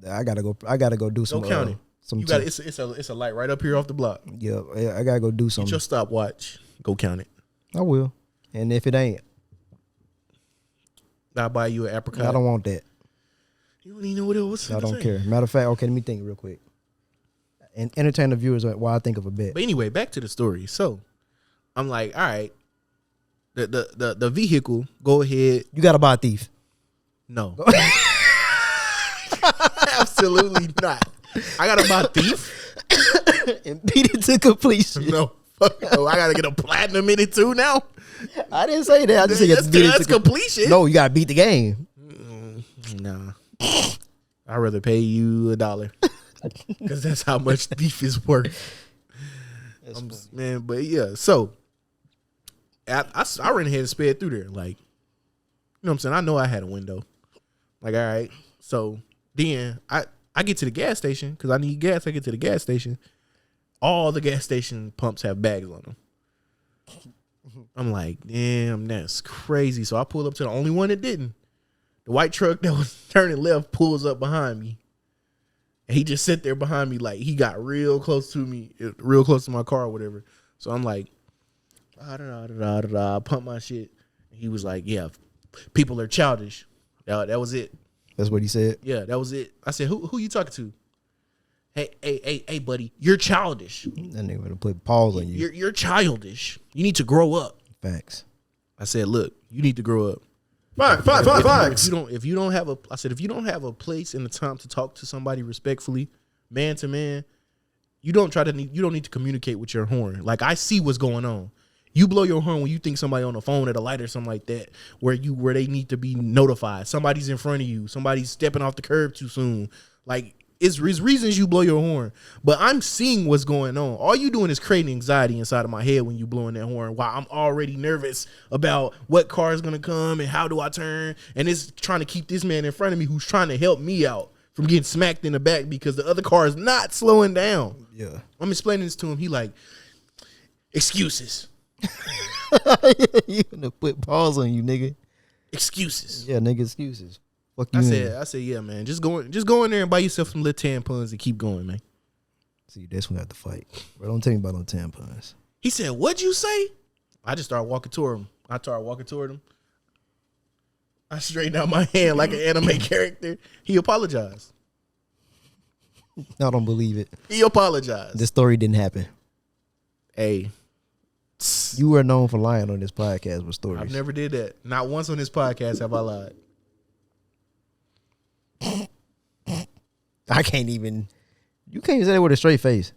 I gotta go do some. Don't count it. Some You got it's a light right up here off the block. Yeah, I gotta go do Get something. your stopwatch. Go count it. I will. And if it ain't, I'll buy you an apricot. I don't want that. You don't even know what it was. I don't care. Matter of fact, okay, let me think real quick. And entertain the viewers while I think of a bet. But anyway, back to the story. So I'm like, all right, the vehicle, go ahead. You gotta buy a thief. No. Absolutely not. I gotta buy thief. And beat it to completion. No. Fuck no. I gotta get a platinum in it too now. I didn't say that. I just said you have to beat it That's to completion. No, you gotta beat the game. Nah. I'd rather pay you $1. Because that's how much thief is worth. Man, but yeah. So I ran ahead and sped through there. Like, you know what I'm saying? I know I had a window. Like, all right. So then I get to the gas station because I need gas. I get to the gas station. All the gas station pumps have bags on them. I'm like, damn, that's crazy. So I pulled up to the only one that didn't. The white truck that was turning left pulls up behind me. And he just sit there behind me like he got real close to me, real close to my car or whatever. So I'm like, I pump my shit. And he was like, yeah, people are childish. That was it. That's what he said. Yeah, that was it. I said, who you talking to? Hey, buddy, you're childish. That nigga gonna put pause on you. You're childish. You need to grow up. Facts. I said, look, you need to grow up. Facts. If you don't have a place and the time to talk to somebody respectfully, man to man, you don't need to communicate with your horn. Like, I see what's going on. You blow your horn when you think somebody on the phone at a light or something like that, where they need to be notified. Somebody's in front of you. Somebody's stepping off the curb too soon. Like, it's reasons you blow your horn. But I'm seeing what's going on. All you doing is creating anxiety inside of my head when you blowing that horn, while I'm already nervous about what car is gonna come and how do I turn. And it's trying to keep this man in front of me who's trying to help me out from getting smacked in the back because the other car is not slowing down. Yeah. I'm explaining this to him. He like, excuses. You gonna put pause on you, nigga. Excuses. Yeah, nigga, excuses. Fuck you. I said, yeah, man. Just go in there and buy yourself some little tampons and keep going, man. See, that's when I have to fight. Bro, don't tell me about no tampons. He said, what'd you say? I just started walking toward him. I straightened out my hand like an anime character. He apologized. I don't believe it. He apologized. This story didn't happen. Hey. You were known for lying on this podcast with stories. I've never did that. Not once on this podcast have I lied. I can't even. You can't even say that with a straight face.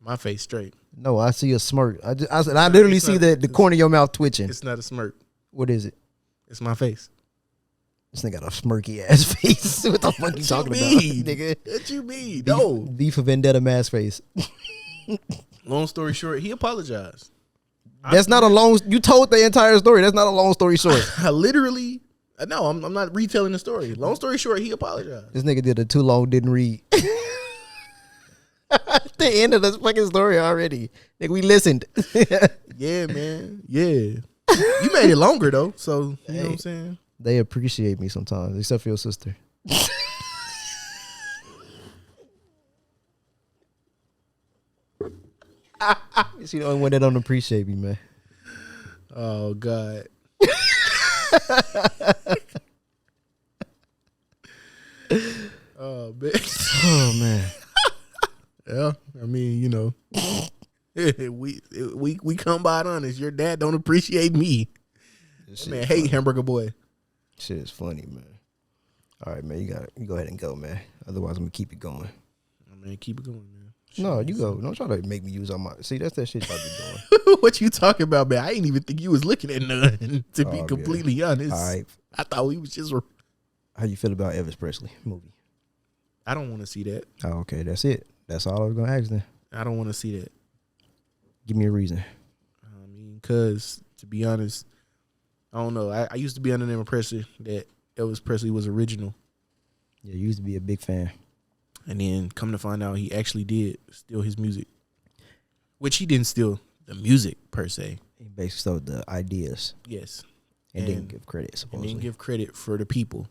My face straight. No, I see a smirk. I literally see the corner of your mouth twitching. It's not a smirk. What is it? It's my face. This nigga got a smirky ass face. What the fuck you talking about, nigga? What you mean? No. Beef for Vendetta mask face. Long story short, he apologized. That's not a long. You told the entire story. That's not a long story short. I literally. No, I'm not retelling the story. Long story short, he apologized. This nigga did a too long, didn't read. The end of this fucking story already. Nigga, we listened. Yeah, man. Yeah. You made it longer though, so you know what I'm saying? They appreciate me sometimes, except for your sister. She the only one that don't appreciate me, man. Oh God. Oh man. Oh man. Yeah, I mean, you know, we come by it honest. Your dad don't appreciate me. Man, hate Hamburger Boy. Shit is funny, man. All right, man, you go ahead and go, man. Otherwise, I'm gonna keep it going. Oh, man, keep it going, man. No, you go. Don't try to make me use all my. See, that's that shit y'all be doing. What you talking about, man? I ain't even think you was looking at none. To be Oh, completely honest, All right. I thought we was just. How you feel about Elvis Presley movie? I don't want to see that. Oh, okay, that's it. That's all I was gonna ask then. I don't want to see that. Give me a reason. I mean, cause to be honest, I don't know. I used to be under the impression that Elvis Presley was original, Yeah, you used to be a big fan. and then come to find out he actually did steal his music, which he didn't steal the music per se. He basically stole the ideas Yes, and didn't give credit. and Supposedly, didn't give credit for the people.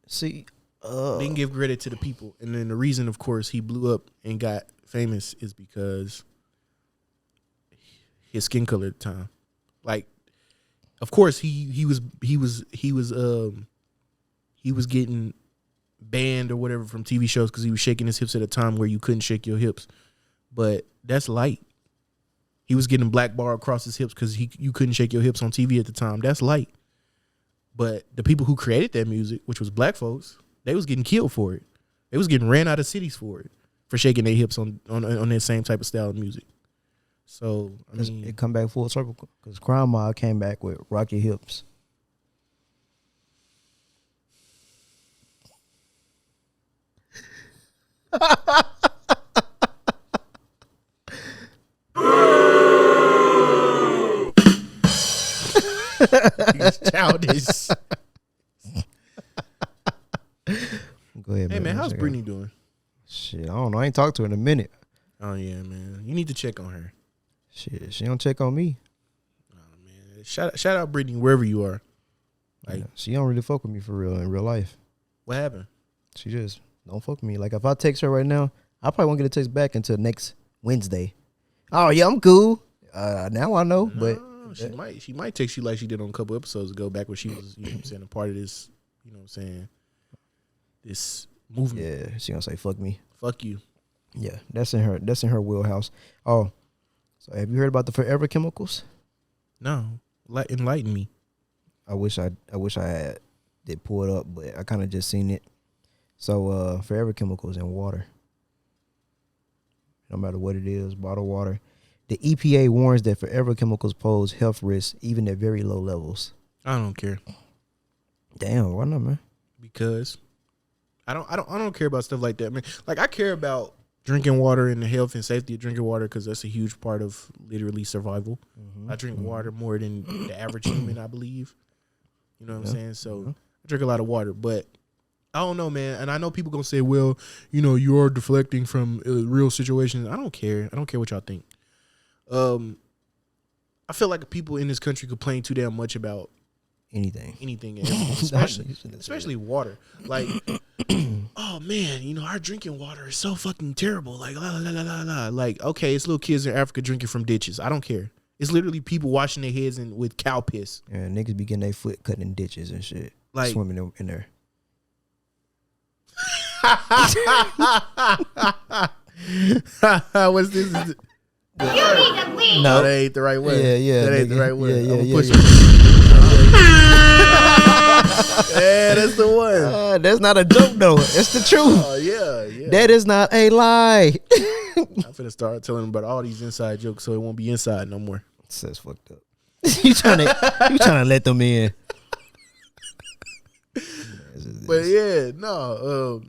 see, Didn't give credit to the people, and then the reason, of course, he blew up and got famous is because his skin color at the time. Like, of course, he was getting banned or whatever from TV shows because he was shaking his hips at a time where you couldn't shake your hips. But that's light. He was getting black bar across his hips because you couldn't shake your hips on TV at the time. That's light. But the people who created that music, which was black folks, they was getting killed for it. They was getting ran out of cities for it, for shaking their hips on that same type of style of music. So I mean, it come back full circle because Crime Mob came back with Rock Your Hips. he's childish. Go ahead, Hey man, how's Check out. Brittany doing? Shit, I don't know. I ain't talked to her in a minute. Oh yeah, man. You need to check on her. Shit, she don't check on me. Oh man. Shout out Brittany wherever you are. Like, Yeah, she don't really fuck with me for real in real life. what happened? She just don't fuck with me. Like if I text her right now, I probably won't get a text back until next Wednesday. Oh yeah, I'm cool. Now I know, but She might text you like she did on a couple episodes ago, back when she was, you know what I'm saying, a part of this, you know what I'm saying, this movement. yeah, she gonna say fuck me. Fuck you. Yeah, that's in her wheelhouse. Oh, so have you heard about the Forever Chemicals? No. Enlighten me. I wish I had did pull it up, but I kind of just seen it. So Forever Chemicals in water. No matter what it is, bottled water. The EPA warns that Forever Chemicals pose health risks even at very low levels. I don't care. Damn, why not, man? Because I don't care about stuff like that, man. Like, I care about drinking water and the health and safety of drinking water because that's a huge part of literally survival. I drink water more than the average human, I believe. You know what I'm saying? So I drink a lot of water, but I don't know, man. And I know people gonna say, well, you know, you are deflecting from real situations. I don't care. I don't care what y'all think. I feel like people in this country complain too damn much about Anything. anything and everything, especially water. Like, oh man, you know, our drinking water is so fucking terrible. Like, la la la la la. Like, okay, it's little kids in Africa drinking from ditches. I don't care. It's literally people washing their heads with cow piss. Yeah, niggas be getting their foot cut in ditches and shit. Like, swimming in there. What's this? You need to leave. No, that ain't the right way. Yeah, that ain't the nigga. right way. Yeah, I'ma yeah, push yeah. it. Yeah, that's the one. That's not a joke though. It's the truth. Oh yeah. That is not a lie. I'm finna start telling them about all these inside jokes, so it won't be inside no more. That's fucked up. you trying to let them in? But yeah, no.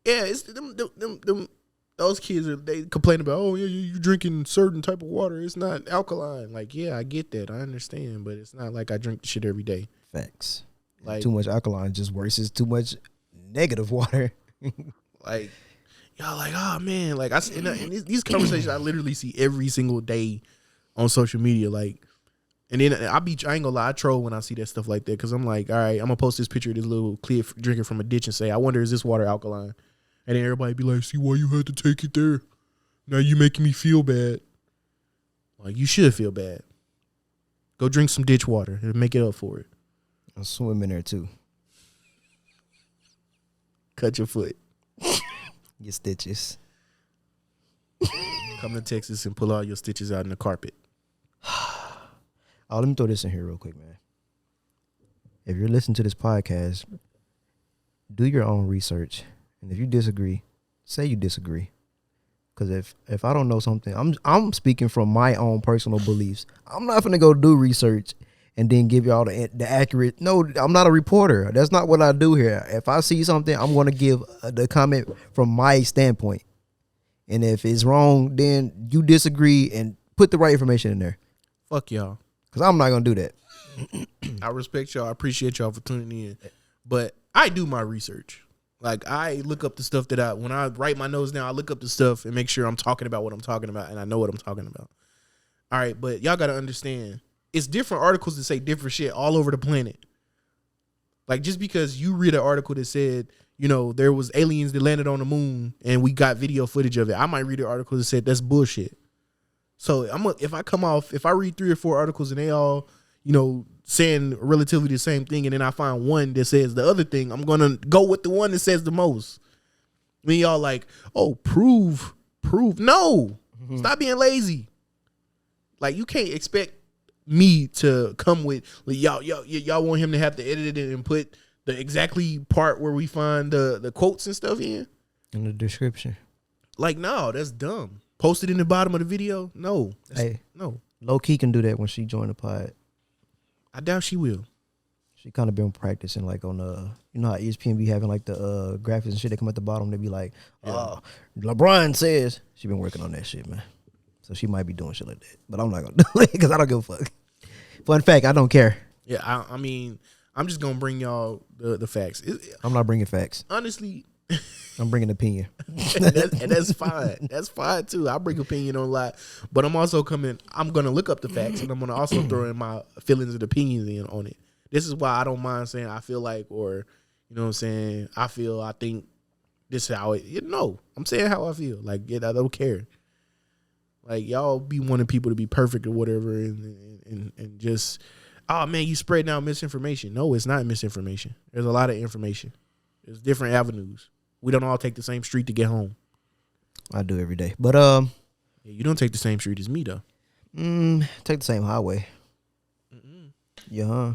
Yeah, it's them those kids they complain about, oh yeah, you drinking certain type of water. It's not alkaline. Like, yeah, I get that. I understand, but it's not like I drink the shit every day. Facts. Like too much alkaline just worsens too much negative water. Like y'all like, oh man, like and these conversations I literally see every single day on social media. Like, and then I ain't gonna lie, I troll when I see that stuff like that because I'm like, all right, I'm gonna post this picture of this little kid drinking from a ditch and say, I wonder, is this water alkaline? And then everybody be like, see why you had to take it there? Now you making me feel bad. Like, you should feel bad. Go drink some ditch water and make it up for it. I'll swim in there too. Cut your foot. Your stitches. Come to Texas and pull all your stitches out in the carpet. Oh, let me throw this in here real quick, man. If you're listening to this podcast, do your own research. And if you disagree, say you disagree. Because if I don't know something, I'm speaking from my own personal beliefs. I'm not going to go do research and then give y'all the accurate. No, I'm not a reporter. That's not what I do here. If I see something, I'm going to give the comment from my standpoint. And if it's wrong, then you disagree and put the right information in there. Fuck y'all. Because I'm not going to do that. I respect y'all. I appreciate y'all for tuning in. But I do my research. Like, I look up the stuff when I write my notes down, I look up the stuff and make sure I'm talking about what I'm talking about and I know what I'm talking about. All right, but y'all got to understand, it's different articles that say different shit all over the planet. Like, just because you read an article that said, you know, there was aliens that landed on the moon and we got video footage of it, I might read an article that said that's bullshit. So if I read 3 or 4 articles and they all, you know, saying relatively the same thing, and then I find one that says the other thing, I'm gonna go with the one that says the most. When y'all like, oh, prove. No, stop being lazy. Like, you can't expect me to come with y'all want him to have to edit it and put the exactly part where we find the quotes and stuff in the description. Like, no, that's dumb. Post it in the bottom of the video. No, hey, no. Low key can do that when she joined the pod. I doubt she will. She kind of been practicing, like, on you know how ESPN be having like the graphics and shit that come at the bottom. They be like, LeBron says. She been working on that shit, man. So she might be doing shit like that, but I'm not gonna do it because I don't give a fuck. Fun fact, I don't care. Yeah, I mean, I'm just gonna bring y'all the facts. I'm not bringing facts. Honestly, I'm bringing opinion. and that's fine. That's fine too. I bring opinion on a lot, but I'm gonna look up the facts and I'm gonna also throw in my feelings and opinions in on it. This is why I don't mind saying I feel like, or, you know what I'm saying, I think this is how it, no, I'm saying how I feel. Like, yeah, I don't care. Like, y'all be wanting people to be perfect or whatever and just, oh man, you spreading out misinformation. No, it's not misinformation. There's a lot of information. There's different avenues. We don't all take the same street to get home. I do every day. But yeah, you don't take the same street as me though. Take the same highway. Yeah, huh?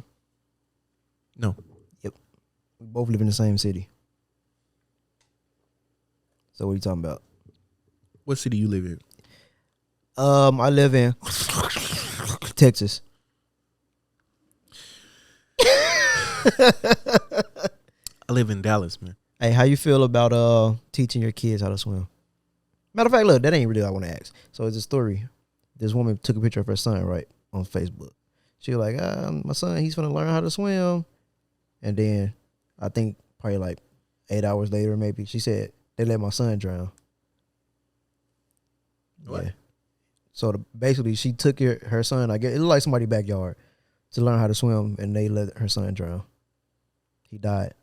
No. Yep. We both live in the same city. So what are you talking about? What city you live in? I live in Texas. I live in Dallas, man. Hey, how you feel about teaching your kids how to swim? Matter of fact, look, that ain't really what I want to ask. So it's a story. This woman took a picture of her son, right, on Facebook. She was like, my son, he's gonna learn how to swim. And then I think probably like 8 hours later, maybe, she said they let my son drown. What? Yeah. So basically, she took her son, I guess it looked like somebody's backyard, to learn how to swim, and they let her son drown. He died.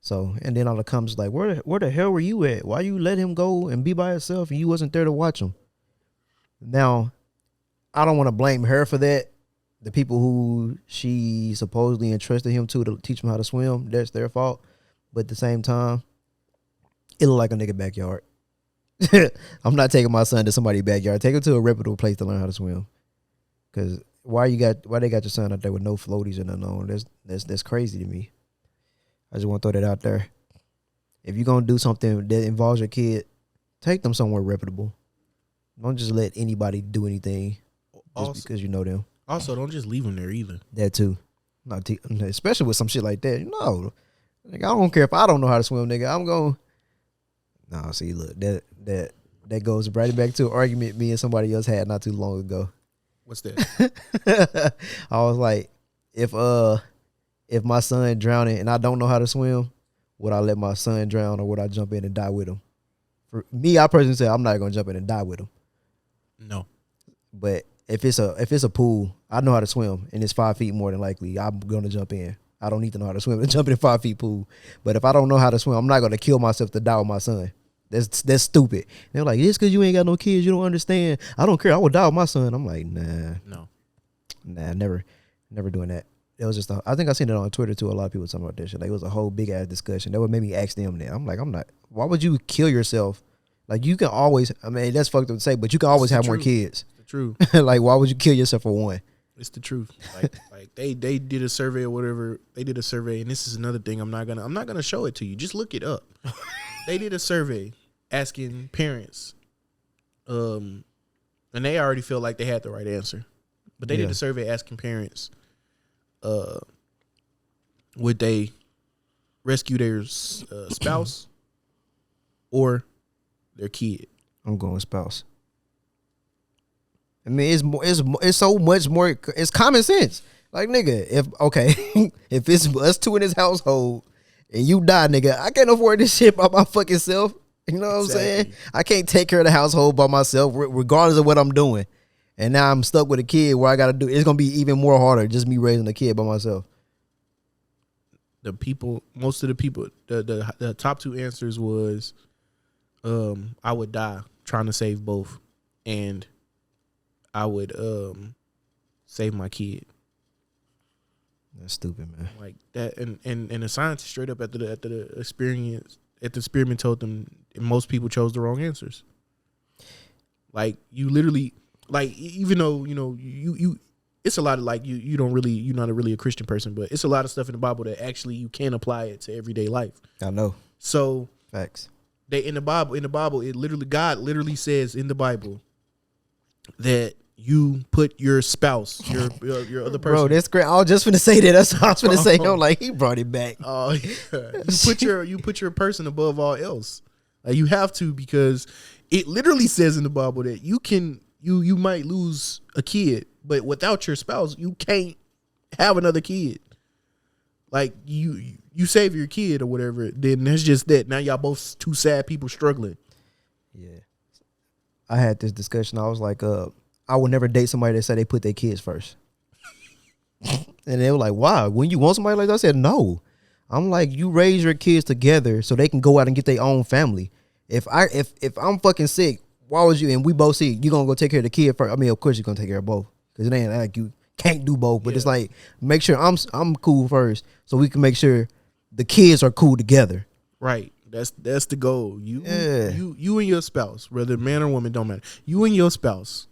So, and then all the comments like, where the hell were you at? Why you let him go and be by himself and you wasn't there to watch him? Now, I don't want to blame her for that. The people who she supposedly entrusted him to teach him how to swim, that's their fault. But at the same time, it looked like a nigga backyard. I'm not taking my son to somebody's backyard. Take him to a reputable place to learn how to swim. Because why they got your son out there with no floaties and nothing on? That's crazy to me. I just want to throw that out there. If you're going to do something that involves your kid, take them somewhere reputable. Don't just let anybody do anything just because you know them. Also, don't just leave them there either. That too. Especially with some shit like that. No. Nigga, I don't care if I don't know how to swim, nigga. I'm going. Nah, see, look, that goes right back to an argument me and somebody else had not too long ago. What's that? I was like, if my son drowning and I don't know how to swim, would I let my son drown or would I jump in and die with him? For me, I personally said I'm not gonna jump in and die with him. No. But if it's a pool, I know how to swim and it's 5 feet more than likely, I'm gonna jump in. I don't need to know how to swim to jump in a 5 feet pool. But if I don't know how to swim, I'm not gonna kill myself to die with my son. That's stupid. They're like, it's because you ain't got no kids, you don't understand. I don't care. I would die with my son. I'm like, nah, never doing that. It was just I think I seen it on Twitter too. A lot of people talking about that shit. Like it was a whole big ass discussion. That would make me ask them that. I'm like, I'm not. Why would you kill yourself? Like you can always. I mean, that's fucked up to say, but you can always have more kids. It's the truth. Like why would you kill yourself for one? It's the truth. Like they did a survey or whatever. They did a survey, and this is another thing. I'm not gonna show it to you. Just look it up. They did a survey asking parents, and they already feel like they had the right answer, but they did a survey asking parents, would they rescue their spouse or their kid? I'm going spouse. I mean, it's so much more. It's common sense. Like nigga, if it's us two in this household and you die, nigga, I can't afford this shit by my fucking self. You know what I'm saying? I can't take care of the household by myself, regardless of what I'm doing. And now I'm stuck with a kid where I got to do. It's gonna be even more harder just me raising a kid by myself. Most of the people, the top two answers was, I would die trying to save both, and I would save my kid. That's stupid, man. Like that, and the scientists straight up at the experiment told them most people chose the wrong answers. Like you literally, like even though you it's a lot of like you're not really a Christian person, but it's a lot of stuff in the Bible that actually you can apply it to everyday life. I know. So facts. They in the Bible, it literally God literally says in the Bible that you put your spouse, your other person. Bro, that's great. I was just finna say that. That's what I was finna say. I'm like, he brought it back. Oh, yeah. You put your person above all else. You have to, because it literally says in the Bible that you might lose a kid, but without your spouse, you can't have another kid. Like you save your kid or whatever, then that's just that. Now y'all both two sad people struggling. Yeah. I had this discussion. I was like, I would never date somebody that said they put their kids first. And they were like, why? When you want somebody like that? I said, no. I'm like, you raise your kids together so they can go out and get their own family. If I'm fucking sick, why would you, and we both sick, you gonna go take care of the kid first? I mean, of course you're gonna take care of both, because it ain't like you can't do both, but it's like, make sure I'm cool first so we can make sure the kids are cool together. Right. That's the goal. You and your spouse, whether man or woman, don't matter. You and your spouse,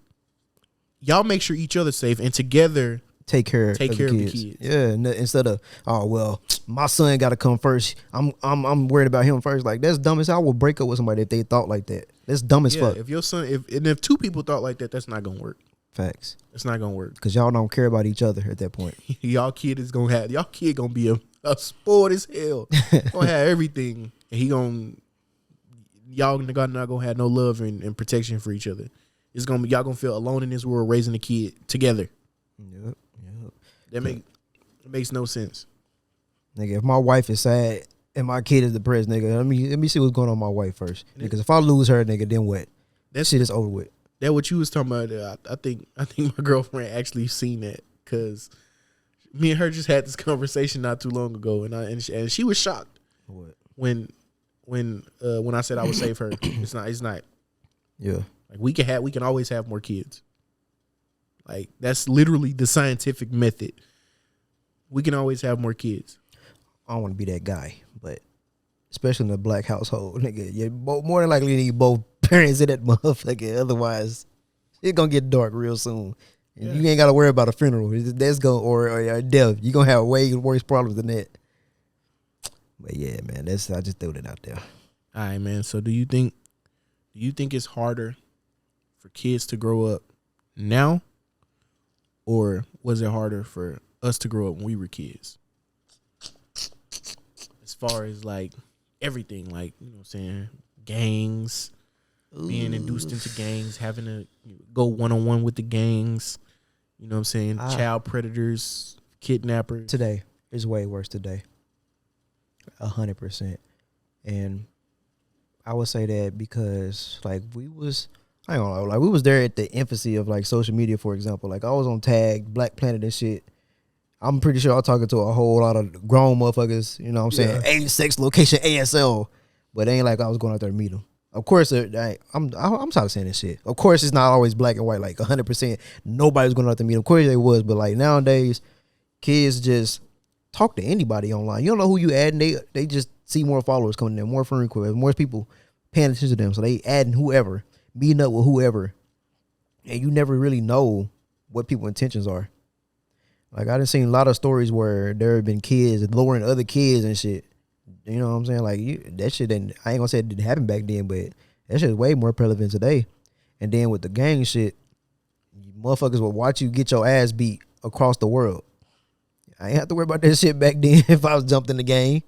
y'all make sure each other's safe, and together take care of the kids. Yeah, instead of, oh well, my son got to come first. I'm worried about him first. Like that's dumb as hell. I would break up with somebody if they thought like that. That's dumb as fuck. If your son, if two people thought like that, that's not gonna work. Facts. It's not gonna work because y'all don't care about each other at that point. y'all kid gonna be a spoiled as hell. Gonna have everything, and y'all not gonna have no love and protection for each other. It's gonna be y'all gonna feel alone in this world raising a kid together. Yep. It makes no sense. Nigga, if my wife is sad and my kid is depressed, nigga, let me see what's going on with my wife first. Because if I lose her, nigga, then what? That shit is over with. That what you was talking about. I think my girlfriend actually seen that, because me and her just had this conversation not too long ago, and she was shocked. What? When I said I would save her. It's not. Yeah. Like we can always have more kids. Like that's literally the scientific method. We can always have more kids. I don't want to be that guy, but especially in a black household, nigga, you more than likely need both parents in that motherfucker. Otherwise, it's gonna get dark real soon. Yeah. You ain't gotta worry about a funeral. That's or a death. You gonna have way worse problems than that. But yeah, man, I just threw it out there. All right, man. So do you think it's harder for kids to grow up now, or was it harder for us to grow up when we were kids? far as like everything, like, you know what I'm saying, gangs, being induced into gangs, having to go one-on-one with the gangs, you know what I'm saying, child predators, kidnappers. Today is way worse today. 100%. And I would say that because like we was there at the infancy of like social media, for example. Like I was on Tag, Black Planet and shit. I'm pretty sure I was talking to a whole lot of grown motherfuckers, you know what I'm saying? Age, sex, location, ASL. But it ain't like I was going out there to meet them. Of course, I'm tired of saying this shit. Of course, it's not always black and white, like 100%. Nobody's going out to meet them. Of course, they was, but like nowadays, kids just talk to anybody online. You don't know who you add, and they just see more followers coming in, more friend requests, more people paying attention to them. So they adding whoever, meeting up with whoever, and you never really know what people's intentions are. Like I done seen a lot of stories where there have been kids lowering other kids and shit. You know what I'm saying? Like that shit didn't. I ain't gonna say it didn't happen back then, but that shit is way more prevalent today. And then with the gang shit, motherfuckers will watch you get your ass beat across the world. I ain't have to worry about that shit back then. If I was jumped in the game,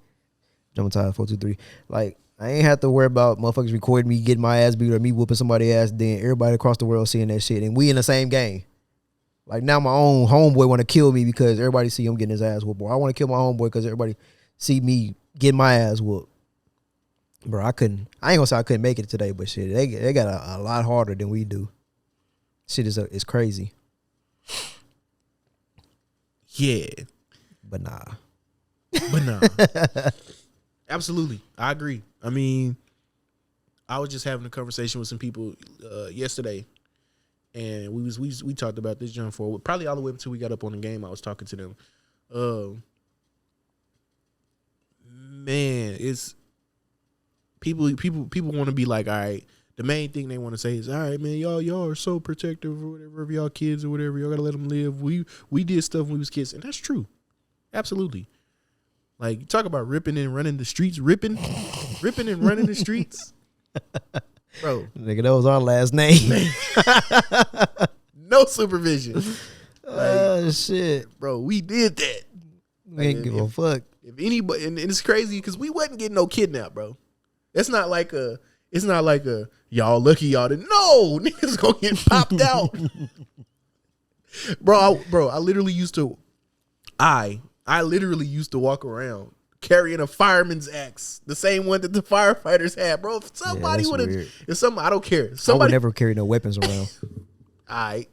jumping tide 423. Like I ain't have to worry about motherfuckers recording me getting my ass beat or me whooping somebody's ass. Then everybody across the world seeing that shit, and we in the same game. Like now my own homeboy want to kill me because everybody see him getting his ass whooped. Or I want to kill my homeboy because everybody see me getting my ass whooped. Bro, I ain't gonna say I couldn't make it today, but shit, they got a lot harder than we do. Shit is crazy. Yeah. But nah. Absolutely. I agree. I mean, I was just having a conversation with some people yesterday. And we talked about this John for probably all the way until we got up on the game. I was talking to them. Man, it's people want to be like, all right. The main thing they want to say is, all right, man, y'all are so protective or whatever of y'all kids or whatever. Y'all gotta let them live. We did stuff when we was kids, and that's true. Absolutely. Like, talk about ripping and running the streets, ripping and running the streets, bro. Nigga, that was our last name. No supervision. Oh shit, bro, we did that. We ain't give a fuck. If anybody, and it's crazy because we wasn't getting no kidnapped, bro. It's not like y'all lucky y'all didn't. No, niggas gonna get popped out, bro. I literally used to, I literally used to walk around carrying a fireman's axe, the same one that the firefighters had, bro. If somebody would have, I don't care. I would never carry no weapons around. All right.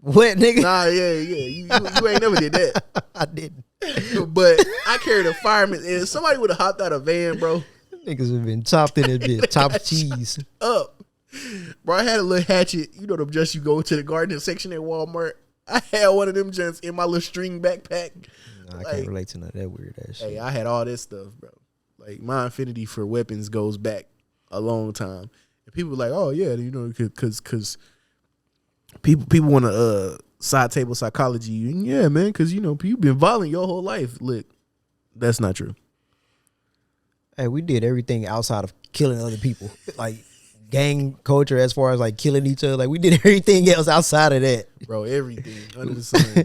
What, nigga? Nah, yeah. You ain't never did that. I didn't. But I carried a fireman, and if somebody would have hopped out a van, bro. Niggas have been chopped in it, bit chopped cheese. Up. Bro, I had a little hatchet. You know them just you go to the garden section at Walmart. I had one of them gents in my little string backpack. Nah, I can't relate to none of that weird ass shit. Hey, I had all this stuff, bro. Like, my affinity for weapons goes back a long time. And people were like, oh, yeah, you know, because people want to side table psychology. And yeah, man, because, you know, you've been violent your whole life. Look, that's not true. Hey, we did everything outside of killing other people. Like, gang culture as far as, like, killing each other. Like, we did everything else outside of that. Bro, everything under the sun.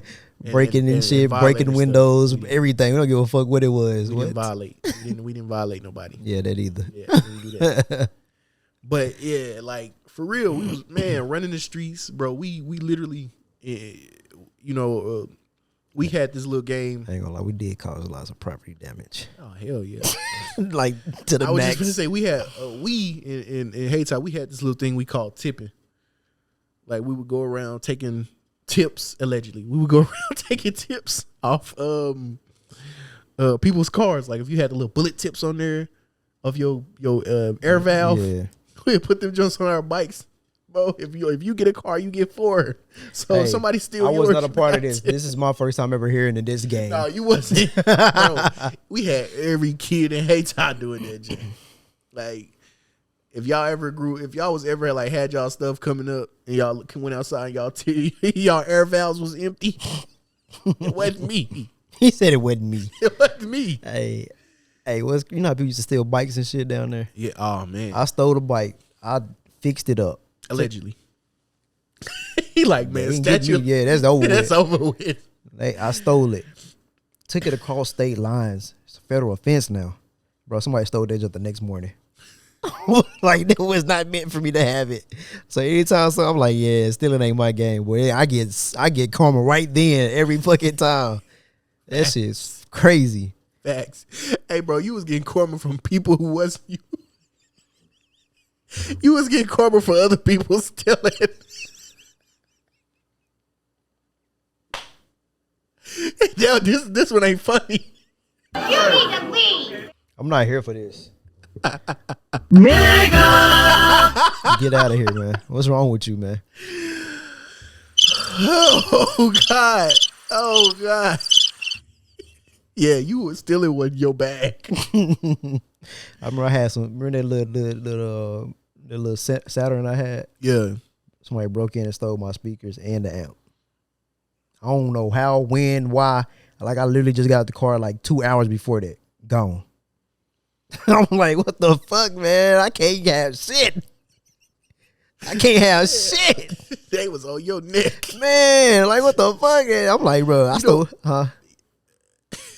Breaking and shit, breaking windows, everything. We don't give a fuck what it was. We didn't violate. We didn't violate nobody. Yeah, that either. Yeah, we didn't do that. But yeah, like for real, we was running the streets, bro. We literally, we had this little game. I ain't gonna lie, we did cause lots of property damage. Oh hell yeah! Like to the max. I was just gonna say we had in Hayti, we had this little thing we called tipping. Like we would go around taking tips, allegedly. We would go around taking tips off people's cars. Like if you had the little bullet tips on there of your air valve, we'd put them jumps on our bikes. Bro, if you get a car, you get 4. So if somebody steal yours, I was not a part of this. This is my first time ever hearing of this game. No, you wasn't. Bro, we had every kid in Hayti doing that shit. Like if y'all was ever like had y'all stuff coming up and y'all went outside and y'all air valves was empty, it wasn't me. He said it wasn't me. It wasn't me. Hey, you know how people used to steal bikes and shit down there? Yeah. Oh man. I stole the bike. I fixed it up. Allegedly. He like, man, statue. Yeah, that's over with. That's over with. I stole it. Took it across state lines. It's a federal offense now. Bro, somebody stole that just the next morning. Like, that was not meant for me to have it. So anytime I'm like, yeah, stealing ain't my game. Boy, I get karma right then every fucking time. That shit's crazy. Facts. Hey, bro, you was getting karma from people who wasn't you. You was getting karma for other people stealing. Yo, this one ain't funny. You need to leave. I'm not here for this. Nigga! Get out of here, man. What's wrong with you, man? Oh God. Oh God. Yeah, you was stealing with your bag. I remember I had some. Remember that little Saturn I had? Yeah. Somebody broke in and stole my speakers and the amp. I don't know how, when, why. Like, I literally just got out the car like 2 hours before that. Gone. I'm like, what the fuck, man? I can't have shit. I can't have shit. They was on your neck. Man, like, what the fuck? I'm like, bro, I stole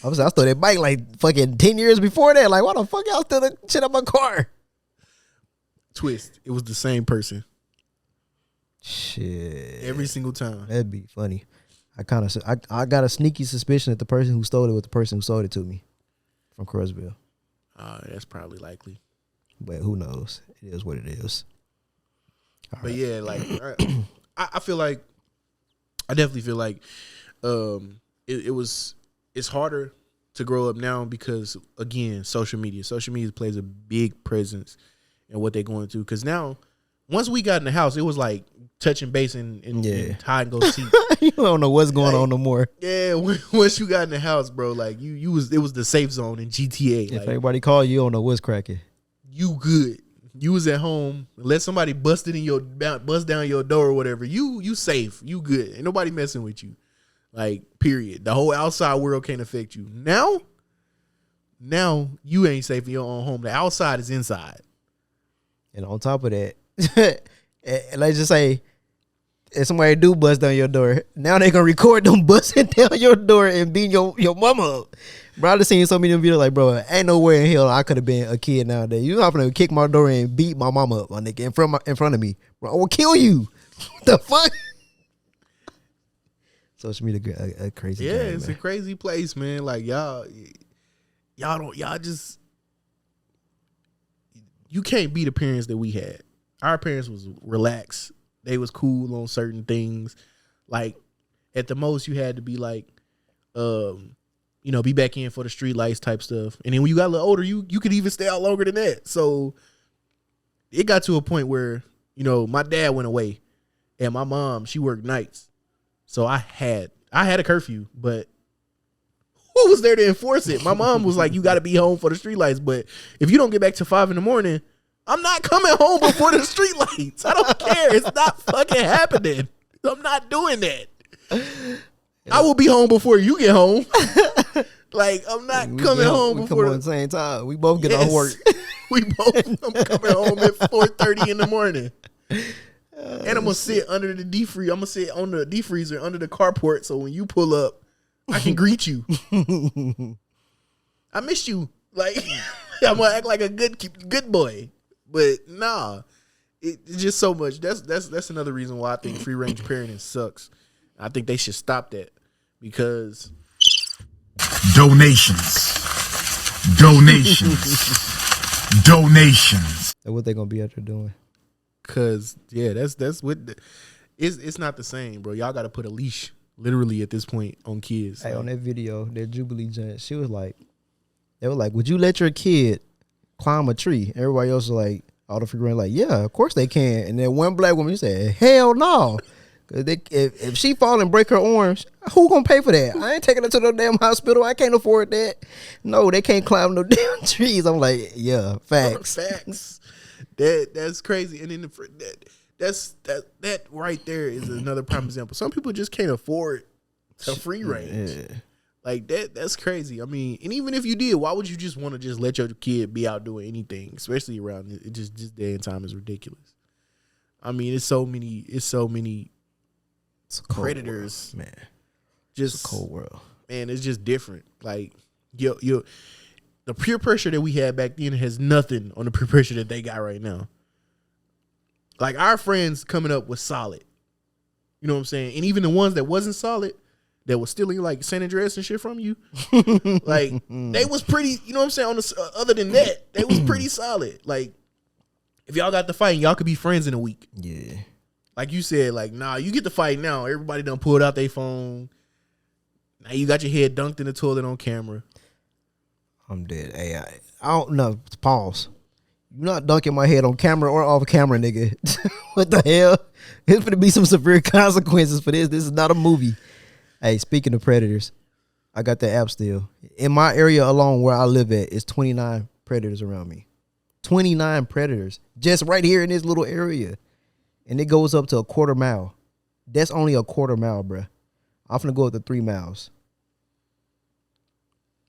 that bike like fucking 10 years before that. Like, why the fuck y'all steal the shit out my car? Twist. It was the same person. Shit. Every single time. That'd be funny. I got a sneaky suspicion that the person who stole it was the person who sold it to me from Crutchville. That's probably likely. But who knows? It is what it is. All but right. yeah, like I feel like I definitely feel like it's harder to grow up now because, again, social media plays a big presence in what they're going through. Because now, once we got in the house, it was like touching base and hide and go seek. You don't know what's going on no more. Yeah, once you got in the house, bro, like it was the safe zone in GTA. If like, anybody call you, don't know what's cracking. You good. You was at home. Let somebody bust down your door or whatever. You safe. You good. Ain't nobody messing with you. Like, period. The whole outside world can't affect you. Now you ain't safe in your own home. The outside is inside. And on top of that, let's just say if somebody do bust down your door, now they gonna record them busting down your door and beating your mama up. Bro, I just seen so many of them videos like, bro, ain't nowhere in hell I could have been a kid nowadays. You not gonna kick my door and beat my mama up, my nigga, in front of me. Bro, I will kill you. What the fuck? Social media a crazy game, it's man. a crazy place, man. Like y'all just, you can't be the parents that we had. Our parents was relaxed. They was cool on certain things. Like, at the most, you had to be like, be back in for the street lights type stuff. And then when you got a little older, you could even stay out longer than that. So it got to a point where, my dad went away and my mom, she worked nights. So I had a curfew, but who was there to enforce it? My mom was like, you got to be home for the street lights. But if you don't get back till 5 a.m, I'm not coming home before the street lights. I don't care. It's not fucking happening. I'm not doing that. I will be home before you get home. Like, I'm not coming home before. We come on the same time. We both get off work. I'm coming home at 4:30 in the morning. And I'm gonna sit under the I'm gonna sit on the defreezer under the carport, so when you pull up, I can greet you. I miss you. Like, I'm gonna act like a good boy. But nah, it's just so much. That's another reason why I think free range parenting sucks. I think they should stop that because donations. That's what they gonna be out there doing. Cause that's what it's not the same, bro. Y'all got to put a leash literally at this point on kids. Hey, on that video, that Jubilee Giant, they was like, would you let your kid climb a tree? Everybody else was like, all the free range, like, yeah, of course they can. And then one black woman said, hell no. Cause if she fall and break her arms, who gonna pay for that? I ain't taking her to no damn hospital. I can't afford that. No, they can't climb no damn trees. I'm like, yeah, facts. Facts. That's crazy. And then that right there is another prime example. Some people just can't afford a free range. Yeah. Like that's crazy. I mean, and even if you did, why would you just want to just let your kid be out doing anything, especially around it? Just day and time is ridiculous. I mean, it's so many predators, world, man. Just it's a cold world, man. It's just different. Like yo, the peer pressure that we had back then has nothing on the peer pressure that they got right now. Like our friends coming up was solid. You know what I'm saying? And even the ones that wasn't solid, that was stealing like San Andreas and shit from you, like they was pretty. You know what I'm saying? On the other than that, they was pretty solid. Like if y'all got the fight, y'all could be friends in a week. Yeah. Like you said, like nah, you get the fight now. Everybody done pulled out their phone. Now you got your head dunked in the toilet on camera. I'm dead. Hey, I don't know. Pause. You're not dunking my head on camera or off camera, nigga. What the hell? There's going to be some severe consequences for this. This is not a movie. Hey, speaking of predators, I got the app still. In my area alone where I live at, it's 29 predators around me. 29 predators. Just right here in this little area. And it goes up to a quarter mile. That's only a quarter mile, bruh. I'm finna go up to 3 miles.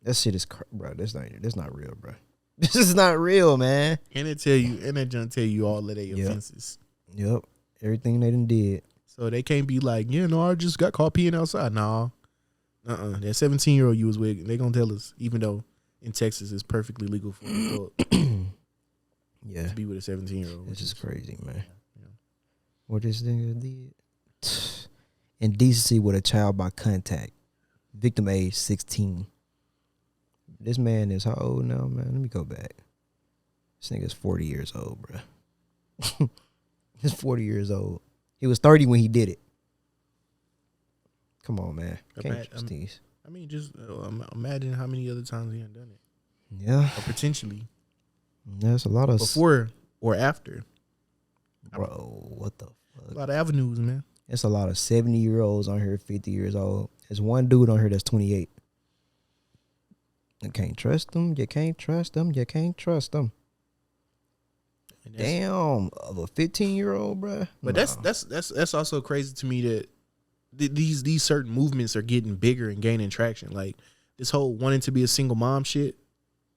That shit is, bro. That's not real, bro. This is not real, man. And they just tell you all of their offenses. Yep, everything they done did. So they can't be like, yeah, no, I just got caught peeing outside. Nah, that 17-year-old you was with, they gonna tell us, even though in Texas it's perfectly legal for an adult to be with a 17-year-old. This is crazy, man. Yeah. What this nigga did? Indecency with a child by contact. Victim age 16. This man is how old now, man? Let me go back. This nigga's 40 years old, bro. He's 40 years old. He was 30 when he did it. Come on, man. Can't trust these. I mean, just imagine how many other times he had done it. Yeah. Or potentially. There's a lot of... Before or after. Bro, what the fuck? A lot of avenues, man. It's a lot of 70-year-olds on here, 50 years old. There's one dude on here that's 28. You can't trust them. You can't trust them. You can't trust them. Damn, of a 15-year-old, bro. But that's also crazy to me that these certain movements are getting bigger and gaining traction. Like this whole wanting to be a single mom shit,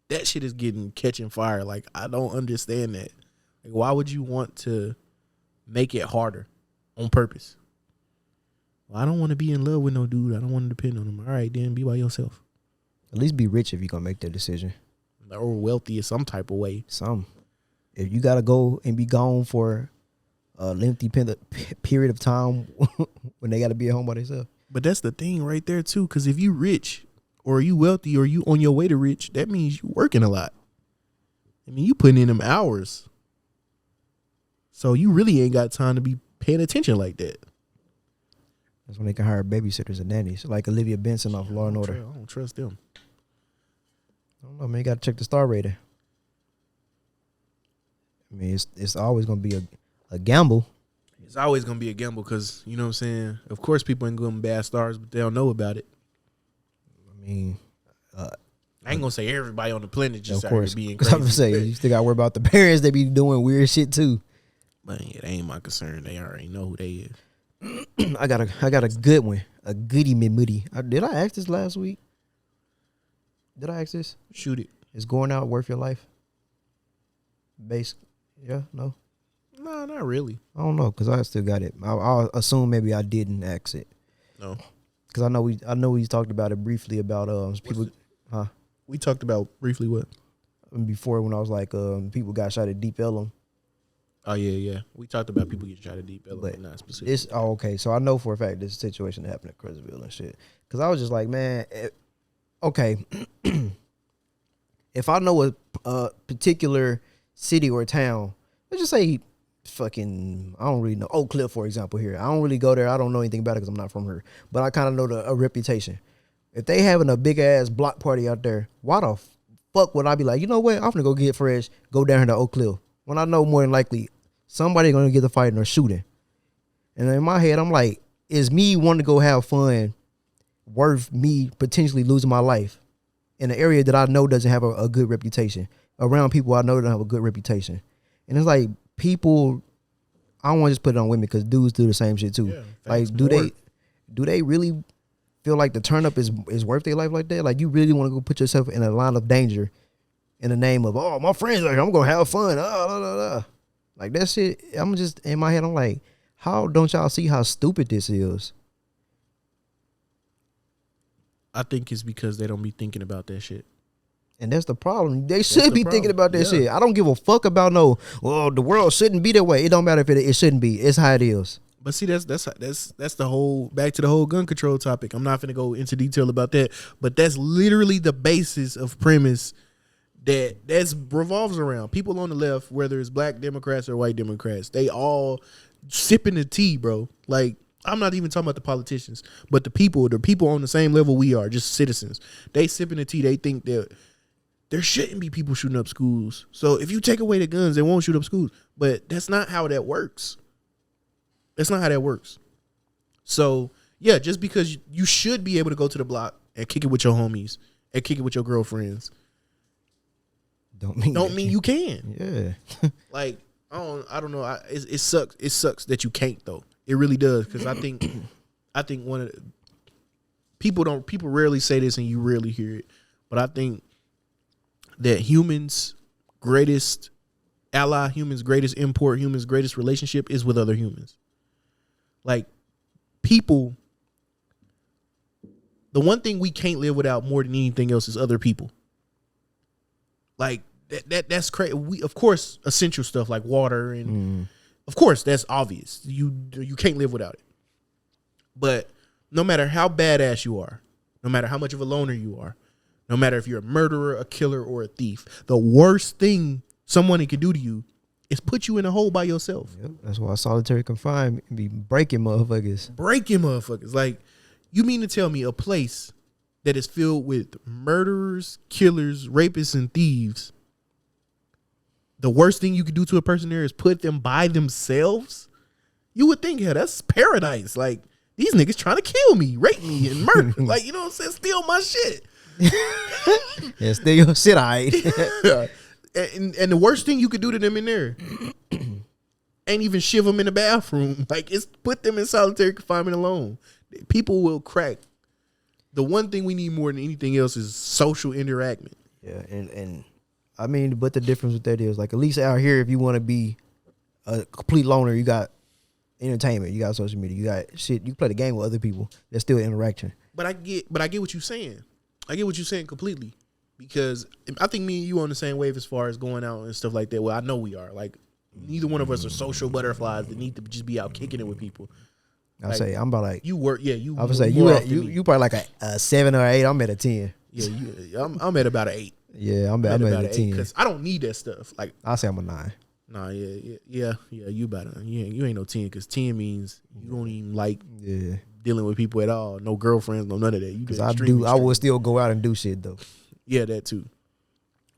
that shit is catching fire. Like I don't understand that. Like why would you want to make it harder on purpose? Well, I don't want to be in love with no dude. I don't want to depend on him. All right, then be by yourself. At least be rich if you're going to make that decision. Or wealthy in some type of way. If you got to go and be gone for a lengthy period of time when they got to be at home by themselves. But that's the thing right there, too. Because if you rich or you wealthy or you on your way to rich, that means you working a lot. I mean, you putting in them hours. So you really ain't got time to be paying attention like that. That's when they can hire babysitters and nannies. Like Olivia Benson off Law & Order. I don't trust them. I don't know, man. You got to check the star rating. I mean, it's always going to be a gamble. It's always going to be a gamble because, you know what I'm saying? Of course, people ain't going to be bad stars, but they don't know about it. I mean, I ain't going to say everybody on the planet just of course. being I'm crazy. going to say, you still got to worry about the parents. They be doing weird shit, too. But yeah, that ain't my concern. They already know who they is. I got a good one. A goody me moody. Did I ask this last week? Did I ask this? Shoot it. Is going out worth your life? Yeah, no. No, not really. I don't know because I still got it. I'll assume maybe I didn't ask it. No, because I know we talked about it briefly about people. We talked about briefly what before when I was like people got shot at Deep Ellum. Oh yeah. We talked about people getting shot at Deep Ellum, but not specific. It's okay. So I know for a fact this situation that happened at Cresville and shit. Because I was just like, man, okay. If I know a particular city or town, let's just say fucking, I don't really know, Oak Cliff, for example, here. I don't really go there. I don't know anything about it because I'm not from here. But I kind of know a reputation. If they having a big-ass block party out there, why the fuck would I be like, you know what, I'm going to go get fresh, go down here to Oak Cliff, when I know more than likely somebody going to get the fighting or shooting. And in my head, I'm like, is me wanting to go have fun worth me potentially losing my life in an area that I know doesn't have a good reputation, around people I know don't have a good reputation? And it's like people, I don't want to just put it on women because dudes do the same shit too. Yeah, like, do they really feel like the turn up is worth their life like that? Like, you really want to go put yourself in a line of danger in the name of, oh, my friends, like, I'm going to have fun. Like, that shit, I'm just, in my head, I'm like, how don't y'all see how stupid this is? I think it's because they don't be thinking about that shit. And that's the problem. They should the be thinking problem. about that Yeah. shit. I don't give a fuck about the world shouldn't be that way. It don't matter if it shouldn't be. It's how it is. But see, that's the whole back to the whole gun control topic. I'm not gonna go into detail about that, but that's literally the basis of premise that's revolves around people on the left, whether it's black Democrats or white Democrats. They all sipping the tea, bro. Like, I'm not even talking about the politicians, but the people on the same level we are, just citizens. They sipping the tea. They think that there shouldn't be people shooting up schools. So if you take away the guns, they won't shoot up schools. But that's not how that works. That's not how that works. So, yeah, just because you should be able to go to the block and kick it with your homies and kick it with your girlfriends Don't mean you can. Yeah. Like, I don't know. It sucks. It sucks that you can't, though. It really does, because I think one of the people rarely say this, and you rarely hear it, but I think that humans' greatest ally, humans' greatest import, humans' greatest relationship is with other humans. Like, people, the one thing we can't live without more than anything else is other people. Like, that's crazy. We, of course, essential stuff like water and of course that's obvious. You can't live without it. But no matter how badass you are, no matter how much of a loner you are, no matter if you're a murderer, a killer, or a thief, the worst thing someone can do to you is put you in a hole by yourself. Yep. That's why solitary confinement be breaking motherfuckers. Breaking motherfuckers. Like, you mean to tell me a place that is filled with murderers, killers, rapists, and thieves, the worst thing you could do to a person there is put them by themselves? You would think, yeah, that's paradise. Like, these niggas trying to kill me, rape me, and murder. Like, you know what I'm saying? Steal my shit. Yeah, steal your shit, all right. And the worst thing you could do to them in there ain't even shiv them in the bathroom. Like, it's put them in solitary confinement alone. People will crack. The one thing we need more than anything else is social interaction. Yeah, and I mean, but the difference with that is, like, at least out here, if you want to be a complete loner, you got entertainment, you got social media, you got shit, you play the game with other people. There's still interaction. But I get what you're saying. I get what you're saying completely, because I think me and you on the same wave as far as going out and stuff like that. Well, I know we are. Like, neither one of us are social butterflies that need to just be out kicking it with people. I Like, say I'm about like you work. Yeah, you. I would say you probably like a 7 or 8. I'm at a 10. Yeah, I'm at about an 8. Yeah, I'm at a 10 because I don't need that stuff. Like, I say I'm a 9. nah, yeah. You better. You ain't no 10, because 10 means you don't even like dealing with people at all. No girlfriends, no none of that. Because I would still go out and do shit though. Yeah, that too.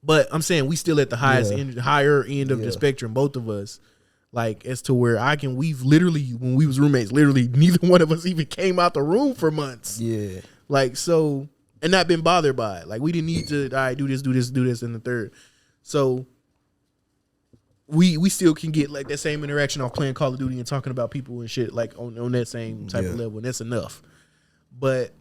But I'm saying we still at the highest end, higher end of the spectrum, both of us. Like, as to where we've literally, when we was roommates, literally neither one of us even came out the room for months. Yeah. Like, so, and not been bothered by it. Like, we didn't need to, all right, do this, and the third. So we still can get like that same interaction off playing Call of Duty and talking about people and shit, like on that same type of level, and that's enough. But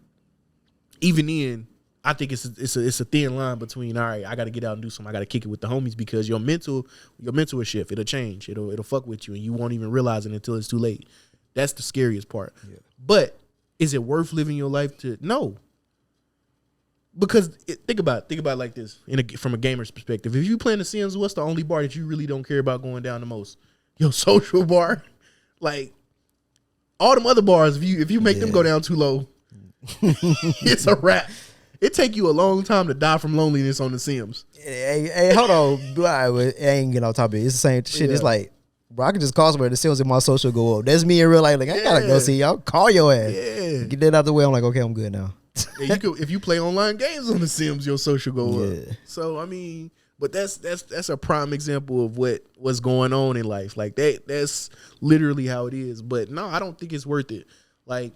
even then, I think it's a thin line between, all right, I got to get out and do something. I got to kick it with the homies, because your mental will shift. It'll change. It'll fuck with you, and you won't even realize it until it's too late. That's the scariest part. Yeah. But is it worth living your life to? No. Because think about it like this, from a gamer's perspective. If you playing The Sims, what's the only bar that you really don't care about going down the most? Your social bar. Like, all them other bars, if you make them go down too low, it's a wrap. It take you a long time to die from loneliness on The Sims. Hey, hold on. I ain't getting off topic. It's the same shit. Yeah. It's like, bro, I can just call somebody. The Sims in my social go up. That's me in real life. Like, I gotta go see y'all. Call your ass. Yeah. Get that out the way. I'm like, okay, I'm good now. Yeah, if you play online games on The Sims, your social go up. So I mean, but that's a prime example of what's going on in life. Like, that's literally how it is. But no, I don't think it's worth it. Like,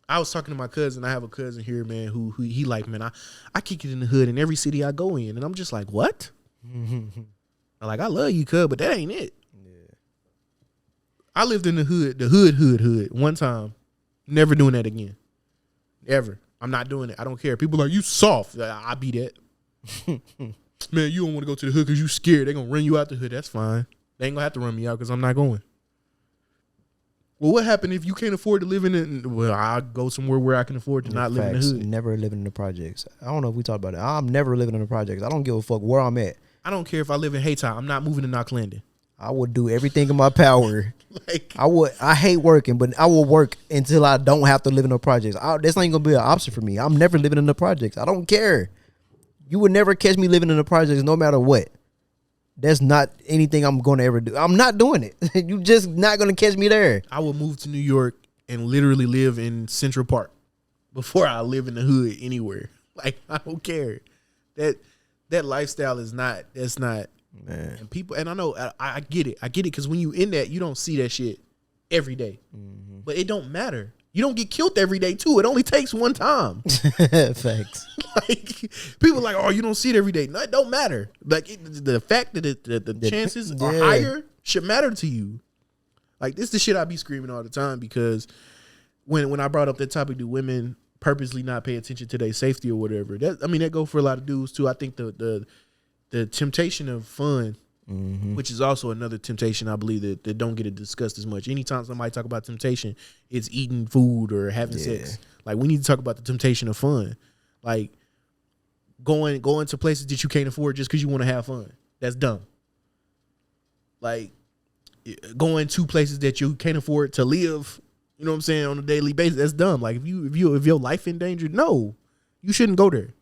I was talking to my cousin. I have a cousin here, man, who he like, man, I kick it in the hood in every city I go in. And I'm just like, what? I'm like, I love you, cuz, but that ain't it. Yeah. I lived in the hood one time. Never doing that again. Ever. I'm not doing it. I don't care. People are like, you soft. I be that. Man, you don't want to go to the hood because you scared. They're going to run you out the hood. That's fine. They ain't going to have to run me out because I'm not going. Well, what happened if you can't afford to live in it? Well, I'll go somewhere where I can afford to not live in the hood. Never living in the projects. I don't know if we talked about it. I'm never living in the projects. I don't give a fuck where I'm at. I don't care if I live in Haytime. I'm not moving to Knock Landing. I would do everything in my power. Like, I hate working, but I will work until I don't have to live in the projects. That's not even gonna be an option for me. I'm never living in the projects. I don't care. You would never catch me living in the projects, no matter what. That's not anything I'm gonna ever do. I'm not doing it. You just not gonna catch me there. I will move to New York and literally live in Central Park before I live in the hood anywhere. Like, I don't care. That lifestyle is not. That's not. Man. And people, and I know, I get it. I get it because when you in that, you don't see that shit every day. Mm-hmm. But it don't matter. You don't get killed every day too. It only takes one time. Facts. Like, people are like, oh, you don't see it every day. No, it don't matter. Like, the fact that the chances are higher should matter to you. Like, this is the shit I be screaming all the time because when I brought up that topic, do women purposely not pay attention to their safety or whatever? That go for a lot of dudes too. I think the temptation of fun, which is also another temptation, I believe that don't get it discussed as much. Anytime somebody talk about temptation, it's eating food or having sex. Like, we need to talk about the temptation of fun, like going to places that you can't afford just because you want to have fun. That's dumb. Like, going to places that you can't afford to live, you know what I'm saying, on a daily basis. That's dumb. Like, if your life in danger, no, you shouldn't go there.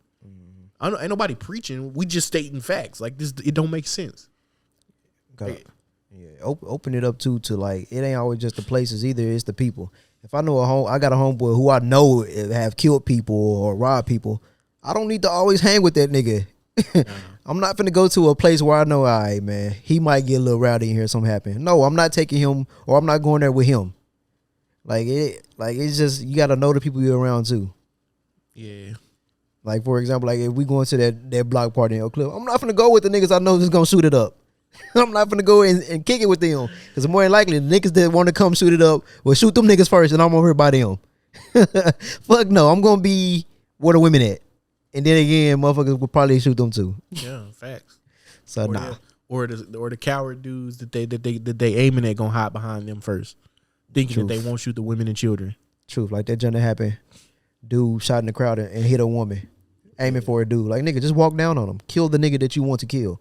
Ain't nobody preaching. We just stating facts. Like, this, it don't make sense. Open it up to like, it ain't always just the places either. It's the people. If I know I got a homeboy who I know have killed people or robbed people, I don't need to always hang with that nigga. I'm not finna go to a place where I know, all right, man, he might get a little rowdy in here. Something happen. No, I'm not taking him, or I'm not going there with him. It's just, you gotta know the people you're around too. Yeah. Like, for example, like if we going to that block party in Oak Cliff, I'm not finna go with the niggas I know that's gonna shoot it up. I'm not finna go and kick it with them, because more than likely the niggas that want to come shoot it up will shoot them niggas first, and I'm over here by them. Fuck no, I'm gonna be where the women at, and then again, motherfuckers will probably shoot them too. Yeah, facts. So or the coward dudes that they aiming at gonna hide behind them first, thinking that they won't shoot the women and children. Truth, like that joint that happened. Dude shot in the crowd and hit a woman, aiming for a dude. Like, nigga, just walk down on him. Kill the nigga that you want to kill.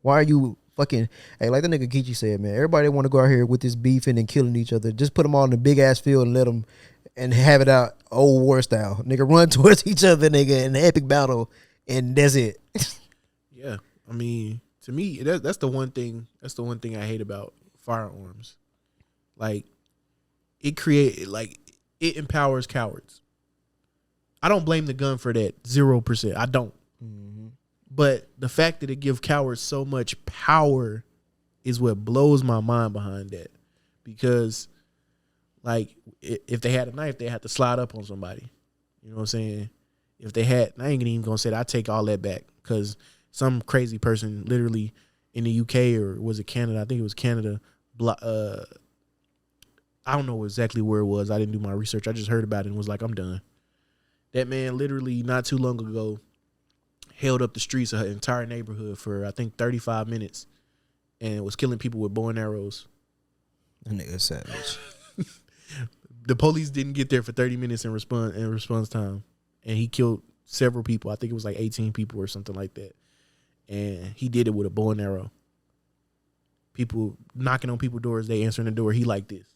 Why are you fucking? Hey, like the nigga Geechee said, man, everybody want to go out here with this beefing and killing each other. Just put them all in a big ass field and let them and have it out old war style. Nigga, run towards each other, nigga, in an epic battle, and that's it. Yeah, I mean, to me, that's the one thing. That's the one thing I hate about firearms. Like, it empowers cowards. I don't blame the gun for that, 0%. I don't. But the fact that it gives cowards so much power is what blows my mind behind that. Because, like, if they had a knife, they had to slide up on somebody. You know what I'm saying? If they had, I ain't even gonna say that. I take all that back, because some crazy person literally in the UK, or was it Canada? I think it was Canada. I don't know exactly where it was. I didn't do my research. I just heard about it and was like, I'm done. That man literally not too long ago held up the streets of her entire neighborhood for, I think, 35 minutes and was killing people with bow and arrows. That nigga savage. The police didn't get there for 30 minutes in response time, and he killed several people. I think it was like 18 people or something like that. And he did it with a bow and arrow. People knocking on people's doors, they answering the door. He like this.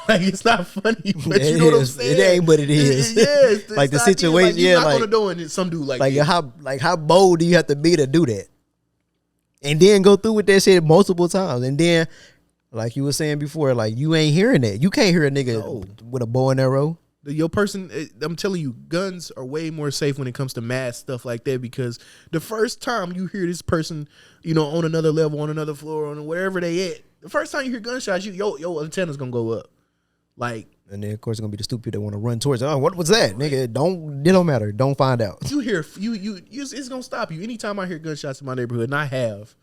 Like, it's not funny, but you know what I'm saying? It ain't, but it is. It's like the situation. situation, You knock like on the door and some dude like how bold do you have to be to do that, and then go through with that shit multiple times, and then, like you were saying before, like, you ain't hearing that. You can't hear a nigga with a bow and arrow. Your person, I'm telling you, guns are way more safe when it comes to mass stuff like that, because the first time you hear this person, you know, on another level, on another floor, on wherever they at, the first time you hear gunshots, your antenna's gonna go up. Like, and then of course it's gonna be the stupid that want to run towards it. Oh, what was that, nigga? It don't matter. Don't find out. You hear it's gonna stop you. Anytime I hear gunshots in my neighborhood, and I have,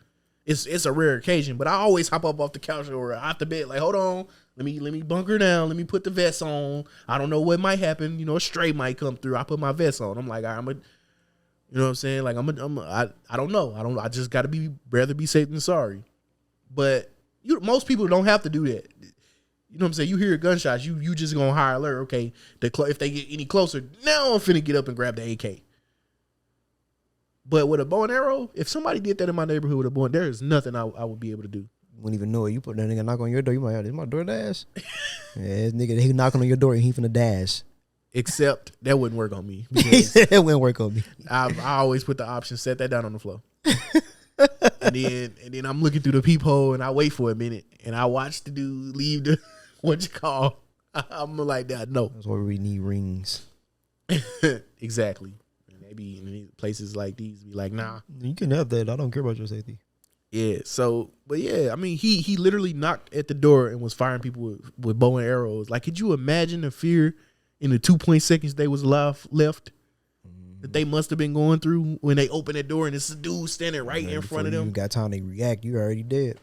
it's a rare occasion, but I always hop up off the couch or out the bed, like, hold on, let me bunker down, let me put the vest on. I don't know what might happen. You know, a stray might come through. I put my vest on. I'm like, you know what I'm saying? Like, I don't know. I just gotta rather be safe than sorry. But most people don't have to do that. You know what I'm saying? You hear gunshots, you just gonna high alert. Okay, if they get any closer, now I'm finna get up and grab the AK. But with a bow and arrow, if somebody did that in my neighborhood with a bow and there is nothing I would be able to do. You wouldn't even know it. You put that nigga knock on your door, you might have, is my door dash? Yeah, this nigga, he knocking on your door and he finna dash. Except that wouldn't work on me. He said it wouldn't work on me. I always put the option, set that down on the floor. and then I'm looking through the peephole and I wait for a minute and I watch the dude leave the what you call. I'm like that. No, That's why we need rings. exactly. And maybe in places like these, be like, nah. You can have that. I don't care about your safety. Yeah. So, but yeah, I mean, he literally knocked at the door and was firing people with bow and arrows. Like, could you imagine the fear in the 2 seconds they was left? That they must have been going through when they opened that door and it's a dude standing right in front of them. You got time to react. You already dead.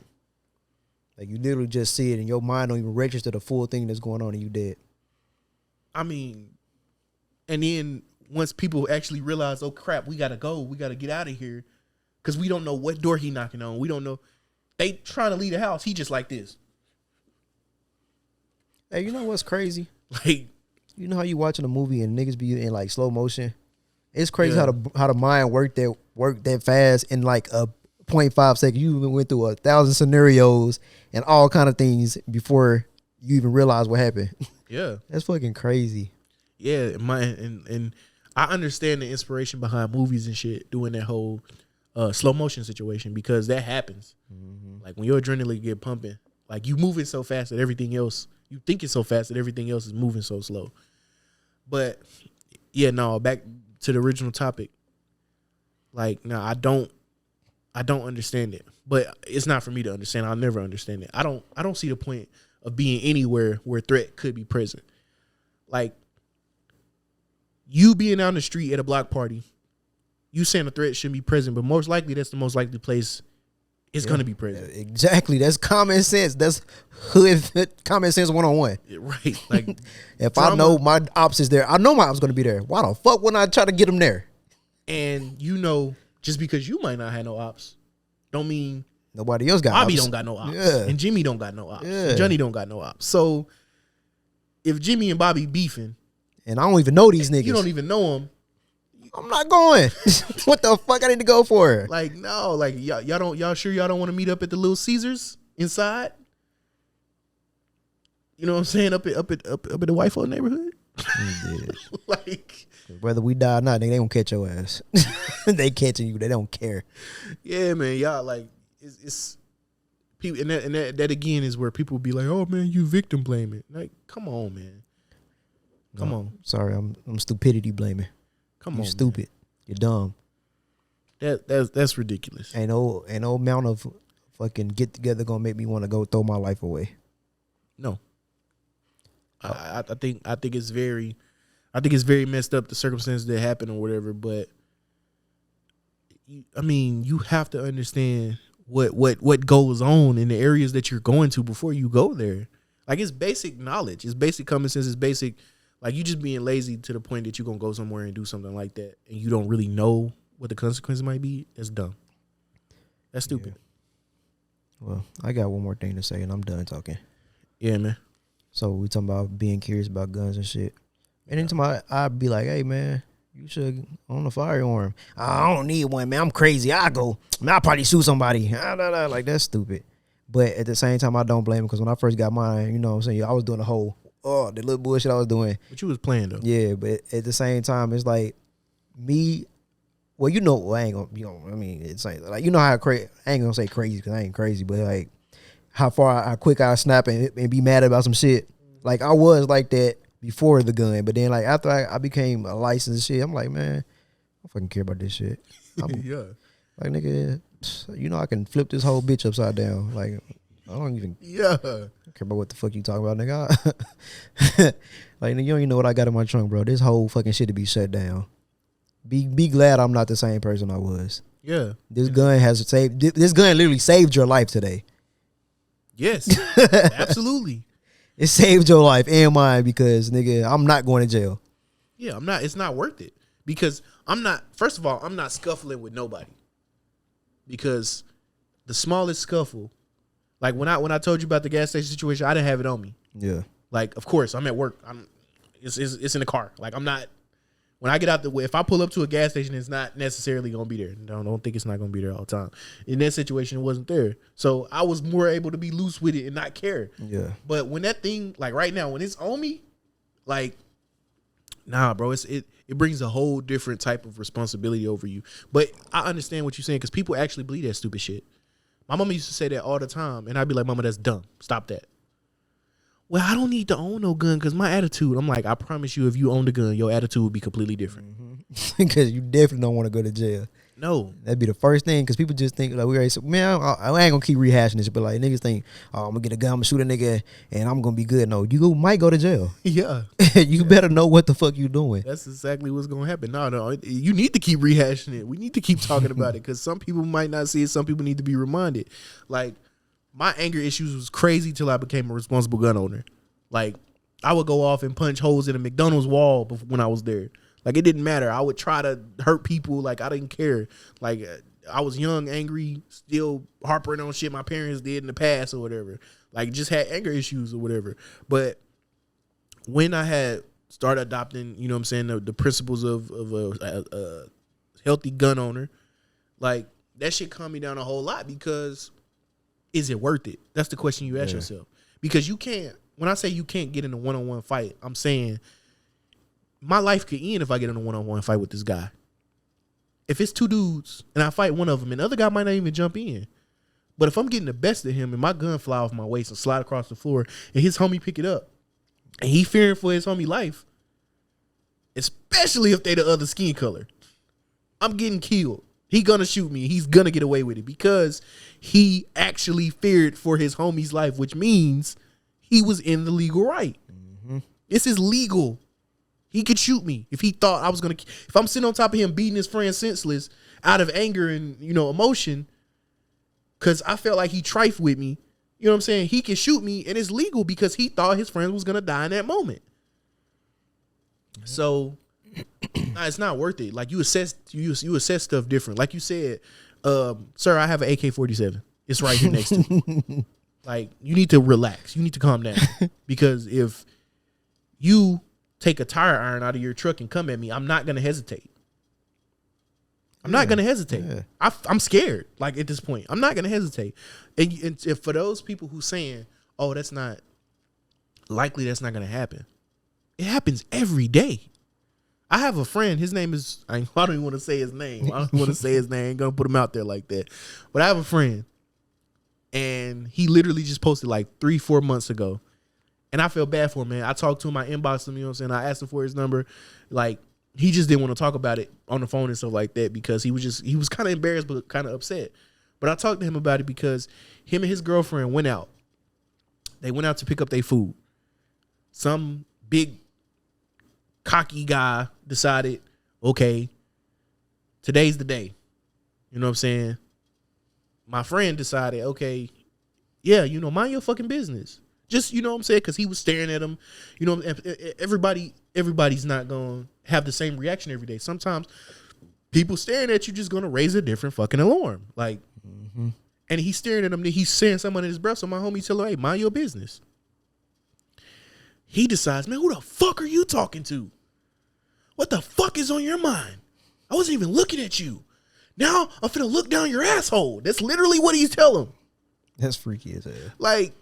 Like, you literally just see it and your mind don't even register the full thing that's going on and you dead. I mean, and then once people actually realize, oh crap, we gotta go, we gotta get out of here, because we don't know what door he knocking on. We don't know. They trying to leave the house. He just like this. Hey, you know what's crazy? Like, you know how you watching a movie and niggas be in like slow motion? It's crazy how the mind work that fast in like a 0.5 second. You even went through 1,000 scenarios and all kind of things before you even realize what happened. yeah, That's fucking crazy. yeah. And I understand the inspiration behind movies and shit doing that whole slow motion situation, because that happens. Mm-hmm. Like when your adrenaline get pumping, like you moving so fast that everything else, you think it's so fast that everything else is moving so slow. But yeah, no, back to the original topic. Like, no, I don't understand it. But it's not for me to understand. I'll never understand it. I don't see the point of being anywhere where threat could be present. Like, you being out in the street at a block party, you saying a threat shouldn't be present, but most likely that's the most likely place it's gonna be present. Exactly. That's common sense. That's hood common sense 101. Right. Like, if I know my ops is there, I know my ops gonna be there. Why the fuck wouldn't I try to get them there? And you know, just because you might not have no ops, don't mean nobody else got Bobby ops. don't got no ops. Yeah. And Jimmy don't got no ops. Yeah. And Johnny don't got no ops. So if Jimmy and Bobby beefing, and I don't even know these niggas. you don't even know them. I'm not going. What the fuck I need to go for? Like, no, like y'all sure y'all don't want to meet up at the Little Caesars inside? You know what I'm saying? Up at the white folk neighborhood? Like, whether we die or not, they don't catch your ass. They catching you. They don't care. yeah, man, y'all, like, it's people, and that again is where people be like, oh man, you victim blaming. Like, come on, man. Come on. Sorry, I'm stupidity blaming. Come You on. stupid. You're dumb. That's ridiculous. Ain't no amount of fucking get together gonna make me want to go throw my life away. No. I think it's very messed up, the circumstances that happen or whatever, but I mean, you have to understand what goes on in the areas that you're going to before you go there. Like, it's basic knowledge. It's basic common sense. It's basic, like, you just being lazy to the point that you're going to go somewhere and do something like that and you don't really know what the consequences might be. That's dumb. That's stupid. Yeah. Well, I got one more thing to say and I'm done talking. Yeah, man. So we talking about being curious about guns and shit. And anytime I'd be like, hey man, you should own a firearm. I don't need one, man. I'm crazy. I go, man, I'll probably shoot somebody. Like, that's stupid. But at the same time, I don't blame him, because when I first got mine, you know what I'm saying, I was doing the whole, the little bullshit I was doing. But you was playing though. Yeah, but at the same time, it's like me. Well, you know, I ain't gonna, I mean, it's like you know how I ain't gonna say crazy because I ain't crazy, but like how how quick I snap and be mad about some shit. Like, I was like that before the gun, but then like after I became a licensed shit, I'm like, man, I don't fucking care about this shit. Yeah. Like, nigga, you know I can flip this whole bitch upside down. Like, I don't even care about what the fuck you talking about, nigga. Like, nigga, you don't even know what I got in my trunk, bro. This whole fucking shit to be shut down. Be glad I'm not the same person I was. Yeah. This gun has saved. This gun literally saved your life today. Yes. Absolutely. It saved your life and mine, because nigga, I'm not going to jail. Yeah, I'm not. It's not worth it, because I'm not. First of all, I'm not scuffling with nobody, because the smallest scuffle, like when I told you about the gas station situation, I didn't have it on me. Yeah. Like, of course, I'm at work. It's in the car. Like, I'm not. When I get out the way, if I pull up to a gas station, it's not necessarily gonna be there. Don't think it's not gonna be there all the time. In that situation, it wasn't there, so I was more able to be loose with it and not care. Yeah. But when that thing, like right now, when it's on me, like, nah, bro, it brings a whole different type of responsibility over you. But I understand what you're saying because people actually believe that stupid shit. My mama used to say that all the time, and I'd be like, "Mama, that's dumb. Stop that." Well, I don't need to own no gun because my attitude. I'm like, I promise you, if you owned a gun, your attitude would be completely different. Because you definitely don't want to go to jail. No. That'd be the first thing, because people just think, like, we already said, man, I ain't gonna keep rehashing this, but like, niggas think, oh, I'm gonna get a gun, I'm gonna shoot a nigga, and I'm gonna be good. No, might go to jail. Yeah. You better know what the fuck you doing. That's exactly what's gonna happen. No, you need to keep rehashing it. We need to keep talking about it because some people might not see it. Some people need to be reminded. Like, my anger issues was crazy till I became a responsible gun owner. Like, I would go off and punch holes in a McDonald's wall when I was there. Like, it didn't matter. I would try to hurt people. Like, I didn't care. Like, I was young, angry, still harping on shit my parents did in the past or whatever. Like, just had anger issues or whatever. But when I had started adopting, you know what I'm saying, the principles of a healthy gun owner, like, that shit calmed me down a whole lot because is it worth it? That's the question you ask yourself. Because you can't. When I say you can't get in a one-on-one fight, I'm saying my life could end if I get in a one-on-one fight with this guy. If it's two dudes and I fight one of them and the other guy might not even jump in. But if I'm getting the best of him and my gun fly off my waist and slide across the floor and his homie pick it up and he fearing for his homie life, especially if they the other skin color, I'm getting killed. He gonna shoot me. He's gonna get away with it because he actually feared for his homie's life, which means he was in the legal right. Mm-hmm. This is legal. He could shoot me if he thought I was going to. If I'm sitting on top of him beating his friend senseless out of anger and, emotion, because I felt like he trifed with me, you know what I'm saying? He can shoot me and it's legal because he thought his friend was going to die in that moment. Mm-hmm. So it's not worth it. Like, you assess stuff different. Like you said, sir, I have an AK-47. It's right here next to me. Like, you need to relax. You need to calm down. Because if you take a tire iron out of your truck and come at me, I'm not going to hesitate. I'm not going to hesitate. Yeah. I'm scared. Like, at this point, I'm not going to hesitate. And for those people who saying, oh, that's not likely, that's not going to happen. It happens every day. I have a friend. His name is, I don't even want to say his name. I don't want to say his name. I ain't going to put him out there like that. But I have a friend. And he literally just posted like 3-4 months ago. And I felt bad for him, man. I talked to him, I inboxed him, you know what I'm saying? I asked him for his number. Like, he just didn't want to talk about it on the phone and stuff like that because he was kind of embarrassed but kind of upset. But I talked to him about it because him and his girlfriend went out. They went out to pick up their food. Some big cocky guy decided, okay, today's the day. You know what I'm saying? My friend decided, okay, yeah, mind your fucking business. Just, you know what I'm saying? Because he was staring at him. You know, everybody's not going to have the same reaction every day. Sometimes people staring at you just going to raise a different fucking alarm. Like, and he's staring at him. He's saying something in his breath. So my homie tell him, hey, mind your business. He decides, man, who the fuck are you talking to? What the fuck is on your mind? I wasn't even looking at you. Now I'm finna look down your asshole. That's literally what he's telling him. That's freaky as hell. Like,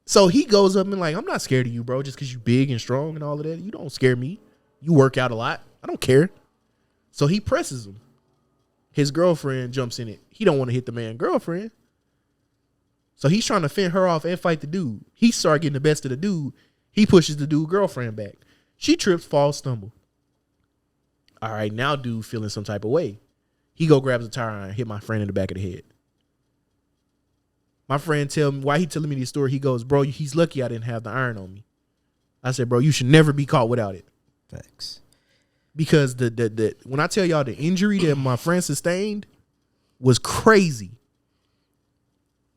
so he goes up and like, I'm not scared of you, bro, just because you big and strong and all of that. You don't scare me. You work out a lot. I don't care. So he presses him. His girlfriend jumps in it. He don't want to hit the man girlfriend. So he's trying to fend her off and fight the dude. He started getting the best of the dude. He pushes the dude girlfriend back. She trips, falls, stumble. All right, now dude feeling some type of way. He go grabs a tire iron, hit my friend in the back of the head. My friend tell me, why he telling me this story, he goes, bro, he's lucky I didn't have the iron on me. I said, bro, you should never be caught without it. Facts. Because the when I tell y'all the injury that my friend sustained was crazy.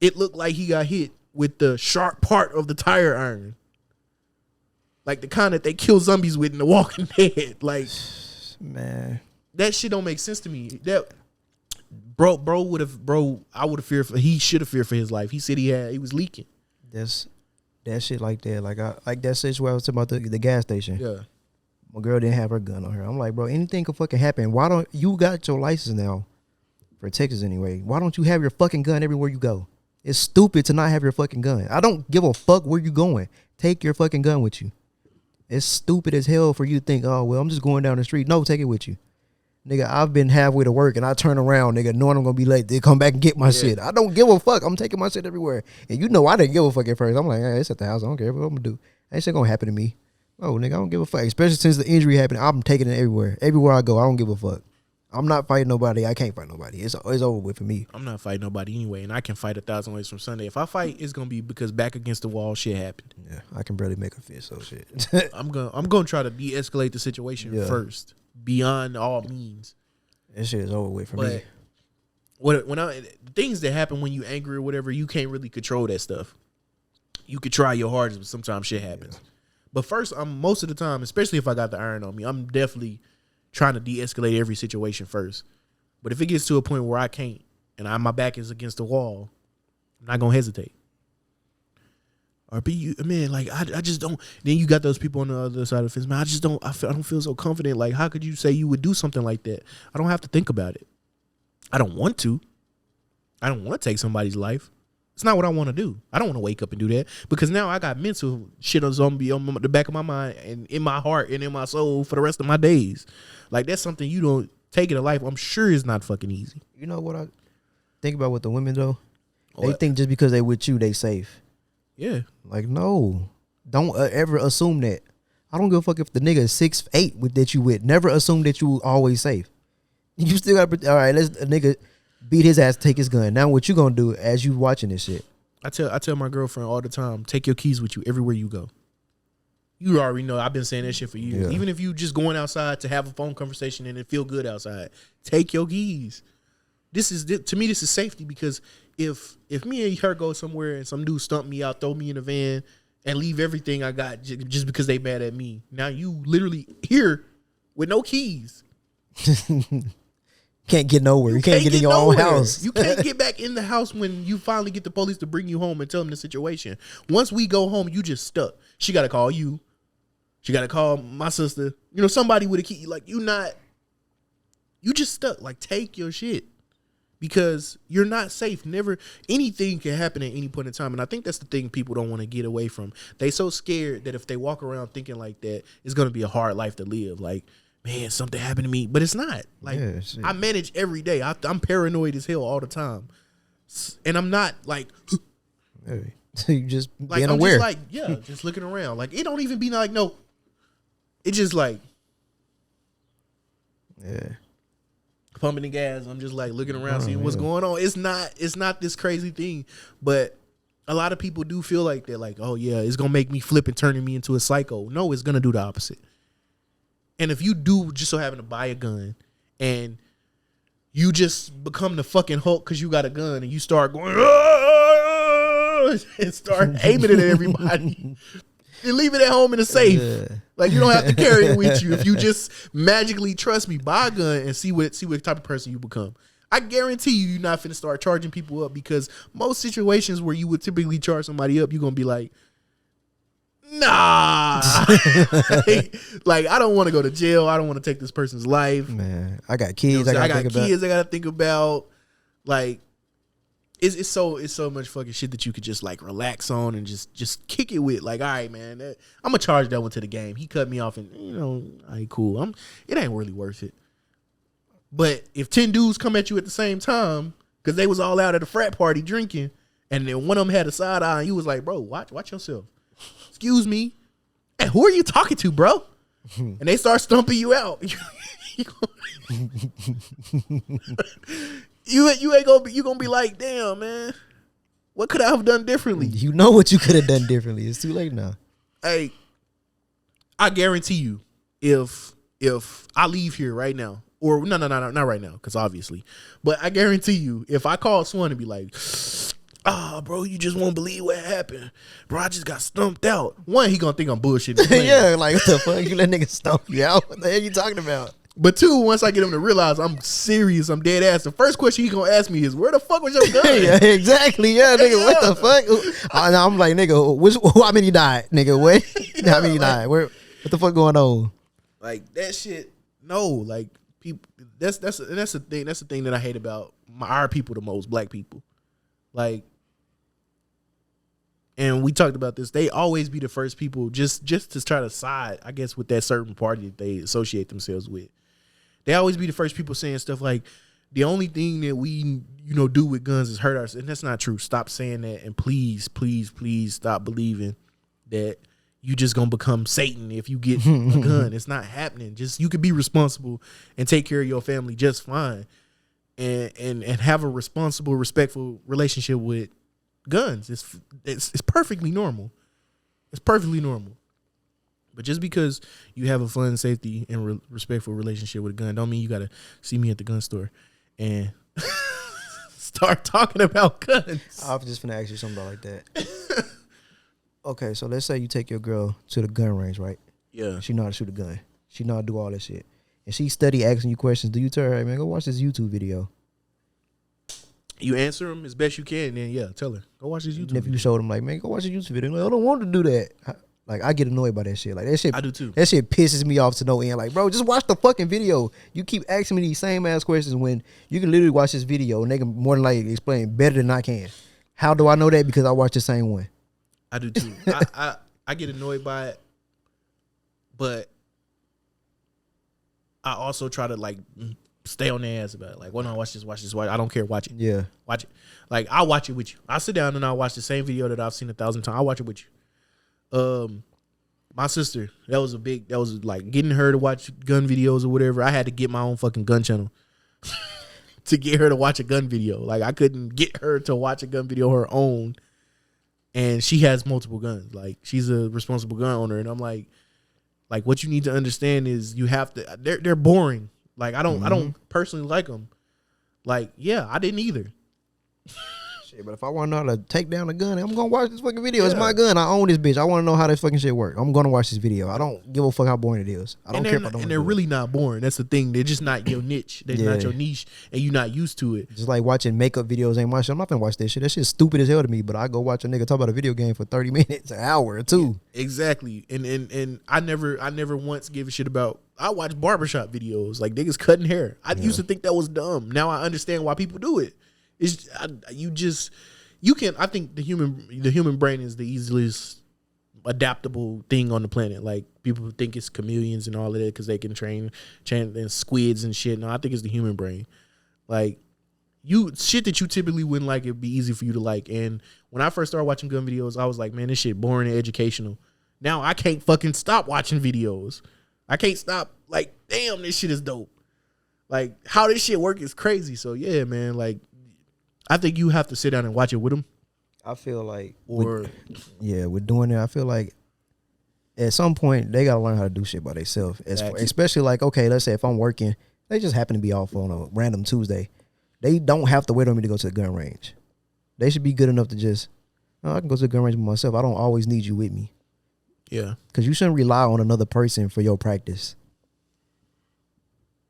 It looked like he got hit with the sharp part of the tire iron. Like the kind that they kill zombies with in The Walking Dead. Like, man, that shit don't make sense to me. That I would have feared for. He should have feared for his life. He said he was leaking. That's that shit like that. Like that situation where I was talking about the gas station. Yeah. My girl didn't have her gun on her. I'm like, bro, anything could fucking happen. Why don't you got your license now for Texas anyway? Why don't you have your fucking gun everywhere you go? It's stupid to not have your fucking gun. I don't give a fuck where you going. Take your fucking gun with you. It's stupid as hell for you to think, oh, well, I'm just going down the street. No, take it with you. Nigga, I've been halfway to work and I turn around, nigga, knowing I'm gonna be late. They come back and get my shit. I don't give a fuck. I'm taking my shit everywhere. And you know I didn't give a fuck at first. I'm like, hey, it's at the house. I don't care what I'm gonna do. Ain't shit gonna happen to me. Oh, nigga, I don't give a fuck. Especially since the injury happened, I'm taking it everywhere. Everywhere I go, I don't give a fuck. I'm not fighting nobody. I can't fight nobody. It's over with for me. I'm not fighting nobody anyway, and I can fight 1,000 ways from Sunday. If I fight, it's gonna be because back against the wall shit happened. Yeah, I can barely make a fist, so shit. I'm gonna try to de-escalate the situation first, beyond all means. That shit is over with for me. The things that happen when you angry or whatever, you can't really control that stuff. You could try your hardest, but sometimes shit happens. Yeah. But first, most of the time, especially if I got the iron on me, I'm definitely trying to de-escalate every situation first. But if it gets to a point where I can't and my back is against the wall, I'm not gonna hesitate. Or I just don't. Then you got those people on the other side of the fence, man. I don't feel so confident. Like, how could you say you would do something like that? I don't have to think about it. I don't want to. I don't want to take somebody's life. It's not what I want to do. I don't want to wake up and do that because now I got mental shit on zombie on the back of my mind and in my heart and in my soul for the rest of my days. Like, that's something you don't take in a life. I'm sure it's not fucking easy. You know what I think about with the women though? They think just because they with you, they safe. Yeah. Like, no. Don't ever assume that. I don't give a fuck if the nigga is 6'8" that you with. Never assume that you always safe. You still got all right, let's a nigga beat his ass, take his gun. Now what you gonna do as you watching this shit? I tell my girlfriend all the time, take your keys with you everywhere you go. You already know I've been saying that shit for years. Yeah. Even if you just going outside to have a phone conversation and it feel good outside, take your keys. To me, this is safety because if me and her go somewhere and some dude stump me out, throw me in a van, and leave everything I got just because they mad at me, now you literally here with no keys. Can't get nowhere. You can't get in your own house. You can't get back in the house when you finally get the police to bring you home and tell them the situation. Once we go home, you just stuck. She got to call you. She got to call my sister. You know, somebody with a key. Like, you just stuck. Like, take your shit. Because you're not safe. Never, anything can happen at any point in time. And I think that's the thing people don't want to get away from. They so scared that if they walk around thinking like that, it's going to be a hard life to live. Like, man, something happened to me. But it's not. Like, I manage every day. I'm paranoid as hell all the time. And I'm not like... you just like, being I'm aware. Just like, just looking around. Like, it don't even be like, no. It just like... Yeah. Pumping the gas. I'm just like looking around, seeing what's going on. It's not this crazy thing. But a lot of people do feel like they're like, oh yeah, it's gonna make me flip and turning me into a psycho. No, it's gonna do the opposite. And if you do just so happen to buy a gun and you just become the fucking Hulk because you got a gun and you start going and start aiming it at everybody. And leave it at home in a safe. Like, you don't have to carry it with you. If you just magically, trust me, buy a gun and see what type of person you become. I guarantee you're not finna start charging people up because most situations where you would typically charge somebody up, you're gonna be like, nah. like, I don't want to go to jail. I don't want to take this person's life. Man, I got kids. You know, I got kids I gotta think about. Like, it's so much fucking shit that you could just like relax on and just kick it with. Like, all right, man, I'm gonna charge that one to the game. He cut me off, and all right, cool. It ain't really worth it. But if 10 dudes come at you at the same time because they was all out at a frat party drinking, and then one of them had a side eye, and you was like, bro, watch yourself. Excuse me, and who are you talking to, bro? And they start stumping you out. You ain't gonna be like, damn, man, what could I have done differently? You know what you could have done differently. It's too late now. Hey, I guarantee you, if I leave here right now, or no, not right now, because obviously, but I guarantee you, if I call Swan and be like, bro, you just won't believe what happened, bro, I just got stumped out. One, he gonna think I'm bullshitting. Yeah, like, what the fuck? You let niggas stump you out? What the hell you talking about? But two, once I get him to realize I'm serious, I'm dead ass. The first question he gonna ask me is, "Where the fuck was your gun?" Yeah, exactly. Yeah, nigga. What the fuck? And I'm like, nigga, how many died? Nigga, what? How many died? What the fuck going on? Like that shit. No, like people. That's the thing. That's the thing that I hate about our people the most. Black people, like. And we talked about this. They always be the first people just to try to side, I guess, with that certain party that they associate themselves with. They always be the first people saying stuff like, the only thing that we, do with guns is hurt ourselves. And that's not true. Stop saying that. And please, please, please stop believing that you just going to become Satan if you get a gun. It's not happening. Just, you could be responsible and take care of your family just fine. And have a responsible, respectful relationship with guns. It's perfectly normal. It's perfectly normal. But just because you have a fun, safety, and respectful relationship with a gun, don't mean you gotta see me at the gun store and start talking about guns. I was just gonna ask you something like that. Okay, so let's say you take your girl to the gun range, right? Yeah. She know how to shoot a gun. She know how to do all that shit. And she study asking you questions. Do you tell her, hey man, go watch this YouTube video? You answer them as best you can, then yeah, tell her, go watch this YouTube And if video. you show them like, man, go watch this YouTube video, like, I don't want to do that. I get annoyed by that shit. Like that shit. I do too. That shit pisses me off to no end. Like, bro, just watch the fucking video. You keep asking me these same ass questions when you can literally watch this video and they can more than likely explain better than I can. How do I know that? Because I watched the same one. I do too. I get annoyed by it, but I also try to like stay on their ass about it. Like, well, no, watch this. I don't care. Watch it. Yeah. Watch it. Like, I'll watch it with you. I'll sit down and I'll watch the same video that I've seen 1,000 times. I'll watch it with you. My sister, that was like getting her to watch gun videos or whatever. I had to get my own fucking gun channel to get her to watch a gun video. Like, I couldn't get her to watch a gun video her own. And she has multiple guns. Like, she's a responsible gun owner. And I'm like, what you need to understand is you have to, they're boring. Like, I don't personally like them. Like, yeah, I didn't either. Shit, but if I want to know how to take down a gun, I'm gonna watch this fucking video. It's my gun. I own this bitch. I want to know how this fucking shit work. I'm gonna watch this video. I don't give a fuck how boring it is. I don't care if I don't. And they're really not boring. That's the thing. They're just not your niche. They're not your niche, and you're not used to it. Just like watching makeup videos ain't my shit. I'm not gonna watch that shit. That shit's stupid as hell to me. But I go watch a nigga talk about a video game for 30 minutes, an hour or two. Exactly. And I never once gave a shit about. I watch barbershop videos, like niggas cutting hair. I used to think that was dumb. Now I understand why people do it. It's I think the human brain is the easiest adaptable thing on the planet. Like, people think it's chameleons and all of that because they can train and squids and shit. No, I think it's the human brain. Like, shit that you typically wouldn't like, it'd be easy for you to like. And when I first started watching gun videos, I was like, man, this shit boring and educational. Now I can't fucking stop watching videos. I can't stop. Like, damn, this shit is dope. Like, how this shit work is crazy. So yeah, man, like, I think you have to sit down and watch it with them. I feel like, with doing it, I feel like at some point they gotta learn how to do shit by themselves. Especially like, okay, let's say if I'm working, they just happen to be off on a random Tuesday. They don't have to wait on me to go to the gun range. They should be good enough to just, I can go to the gun range by myself. I don't always need you with me. Yeah. Because you shouldn't rely on another person for your practice.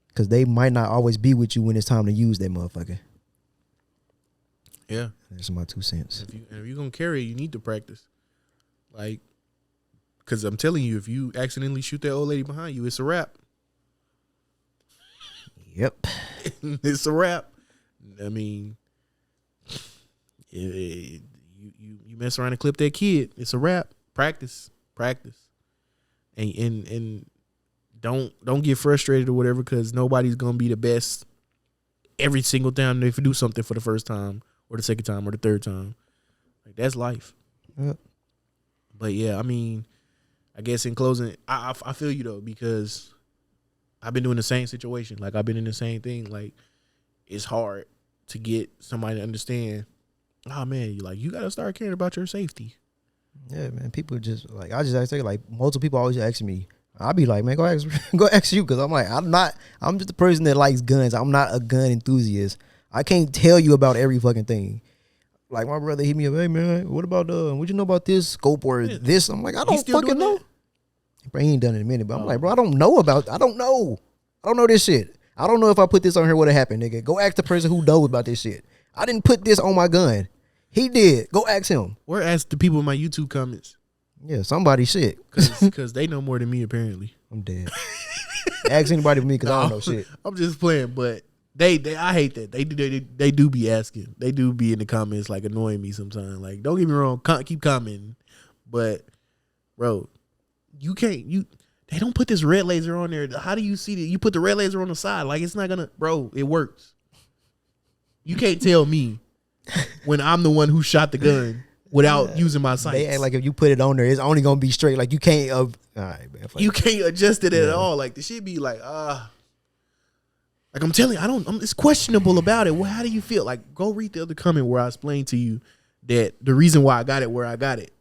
Because they might not always be with you when it's time to use that motherfucker. Yeah. That's my 2 cents. If you're going to carry it, you need to practice. Like, because I'm telling you, if you accidentally shoot that old lady behind you, it's a wrap. Yep. It's a wrap. I mean, you mess around and clip that kid, it's a wrap. Practice. And don't get frustrated or whatever, because nobody's going to be the best every single time they do something for the first time or the second time or the third time. Like, that's life. Yep. But yeah, I mean, I guess in closing, I feel you though, because I've been doing the same situation. Like, I've been in the same thing. Like, it's hard to get somebody to understand, oh man, you got to start caring about your safety. Yeah, man. People just like, I say, like, multiple people always ask me. I'll be like, man, go ask you, because I'm like, I'm just a person that likes guns. I'm not a gun enthusiast. I can't tell you about every fucking thing. Like, my brother hit me up, hey man, what about what you know about this scope or this? I'm like, I don't fucking know. Bro, he ain't done it in a minute, but I'm like, bro, I don't know. I don't know this shit. I don't know if I put this on here, what would happen, nigga. Go ask the person who knows about this shit. I didn't put this on my gun. He did. Go ask him. Or ask the people in my YouTube comments. Yeah, somebody shit. Because they know more than me, apparently. I'm dead. Ask anybody but me because I don't know shit. I'm just playing, but they I hate that. They do be asking. They do be in the comments like annoying me sometimes. Like, don't get me wrong, keep commenting. But, bro, they don't put this red laser on there. How do you see that? You put the red laser on the side. Like, it's not gonna, bro, it works. You can't tell me when I'm the one who shot the gun without using my sights. They act like if you put it on there, it's only gonna be straight. Like you can't. All right, man. You can't adjust it at all. Like the shit be like, like I'm telling you, it's questionable about it. Well, how do you feel? Like, go read the other comment where I explained to you that the reason why I got it where I got it.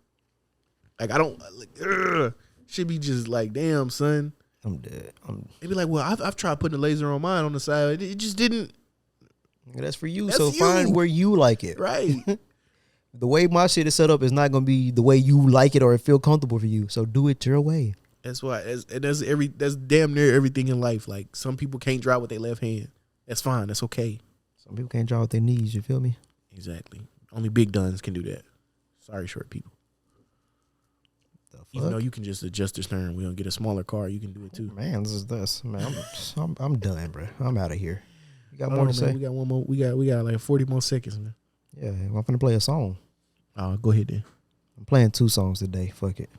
Like I don't like. Should be just like, damn, son. I'm dead. They be like, well, I've tried putting a laser on mine on the side. It just didn't. That's for you. That's so you. find where you like it. Right. The way my shit is set up is not gonna be the way you like it or it feel comfortable for you. So do it your way. That's why. That's damn near everything in life. Like some people can't drive with their left hand. That's fine. That's okay. Some people can't draw with their knees. You feel me? Exactly. Only big guns can do that. Sorry, short people. Even though you can just adjust the steering wheel and get a smaller car, you can do it too. Man, this. Man, I'm done, bro. I'm out of here. You got Hold more on, to man. say? We got one more. We got like 40 more seconds, man. Yeah, I'm finna play a song. Go ahead then. I'm playing 2 songs today. Fuck it.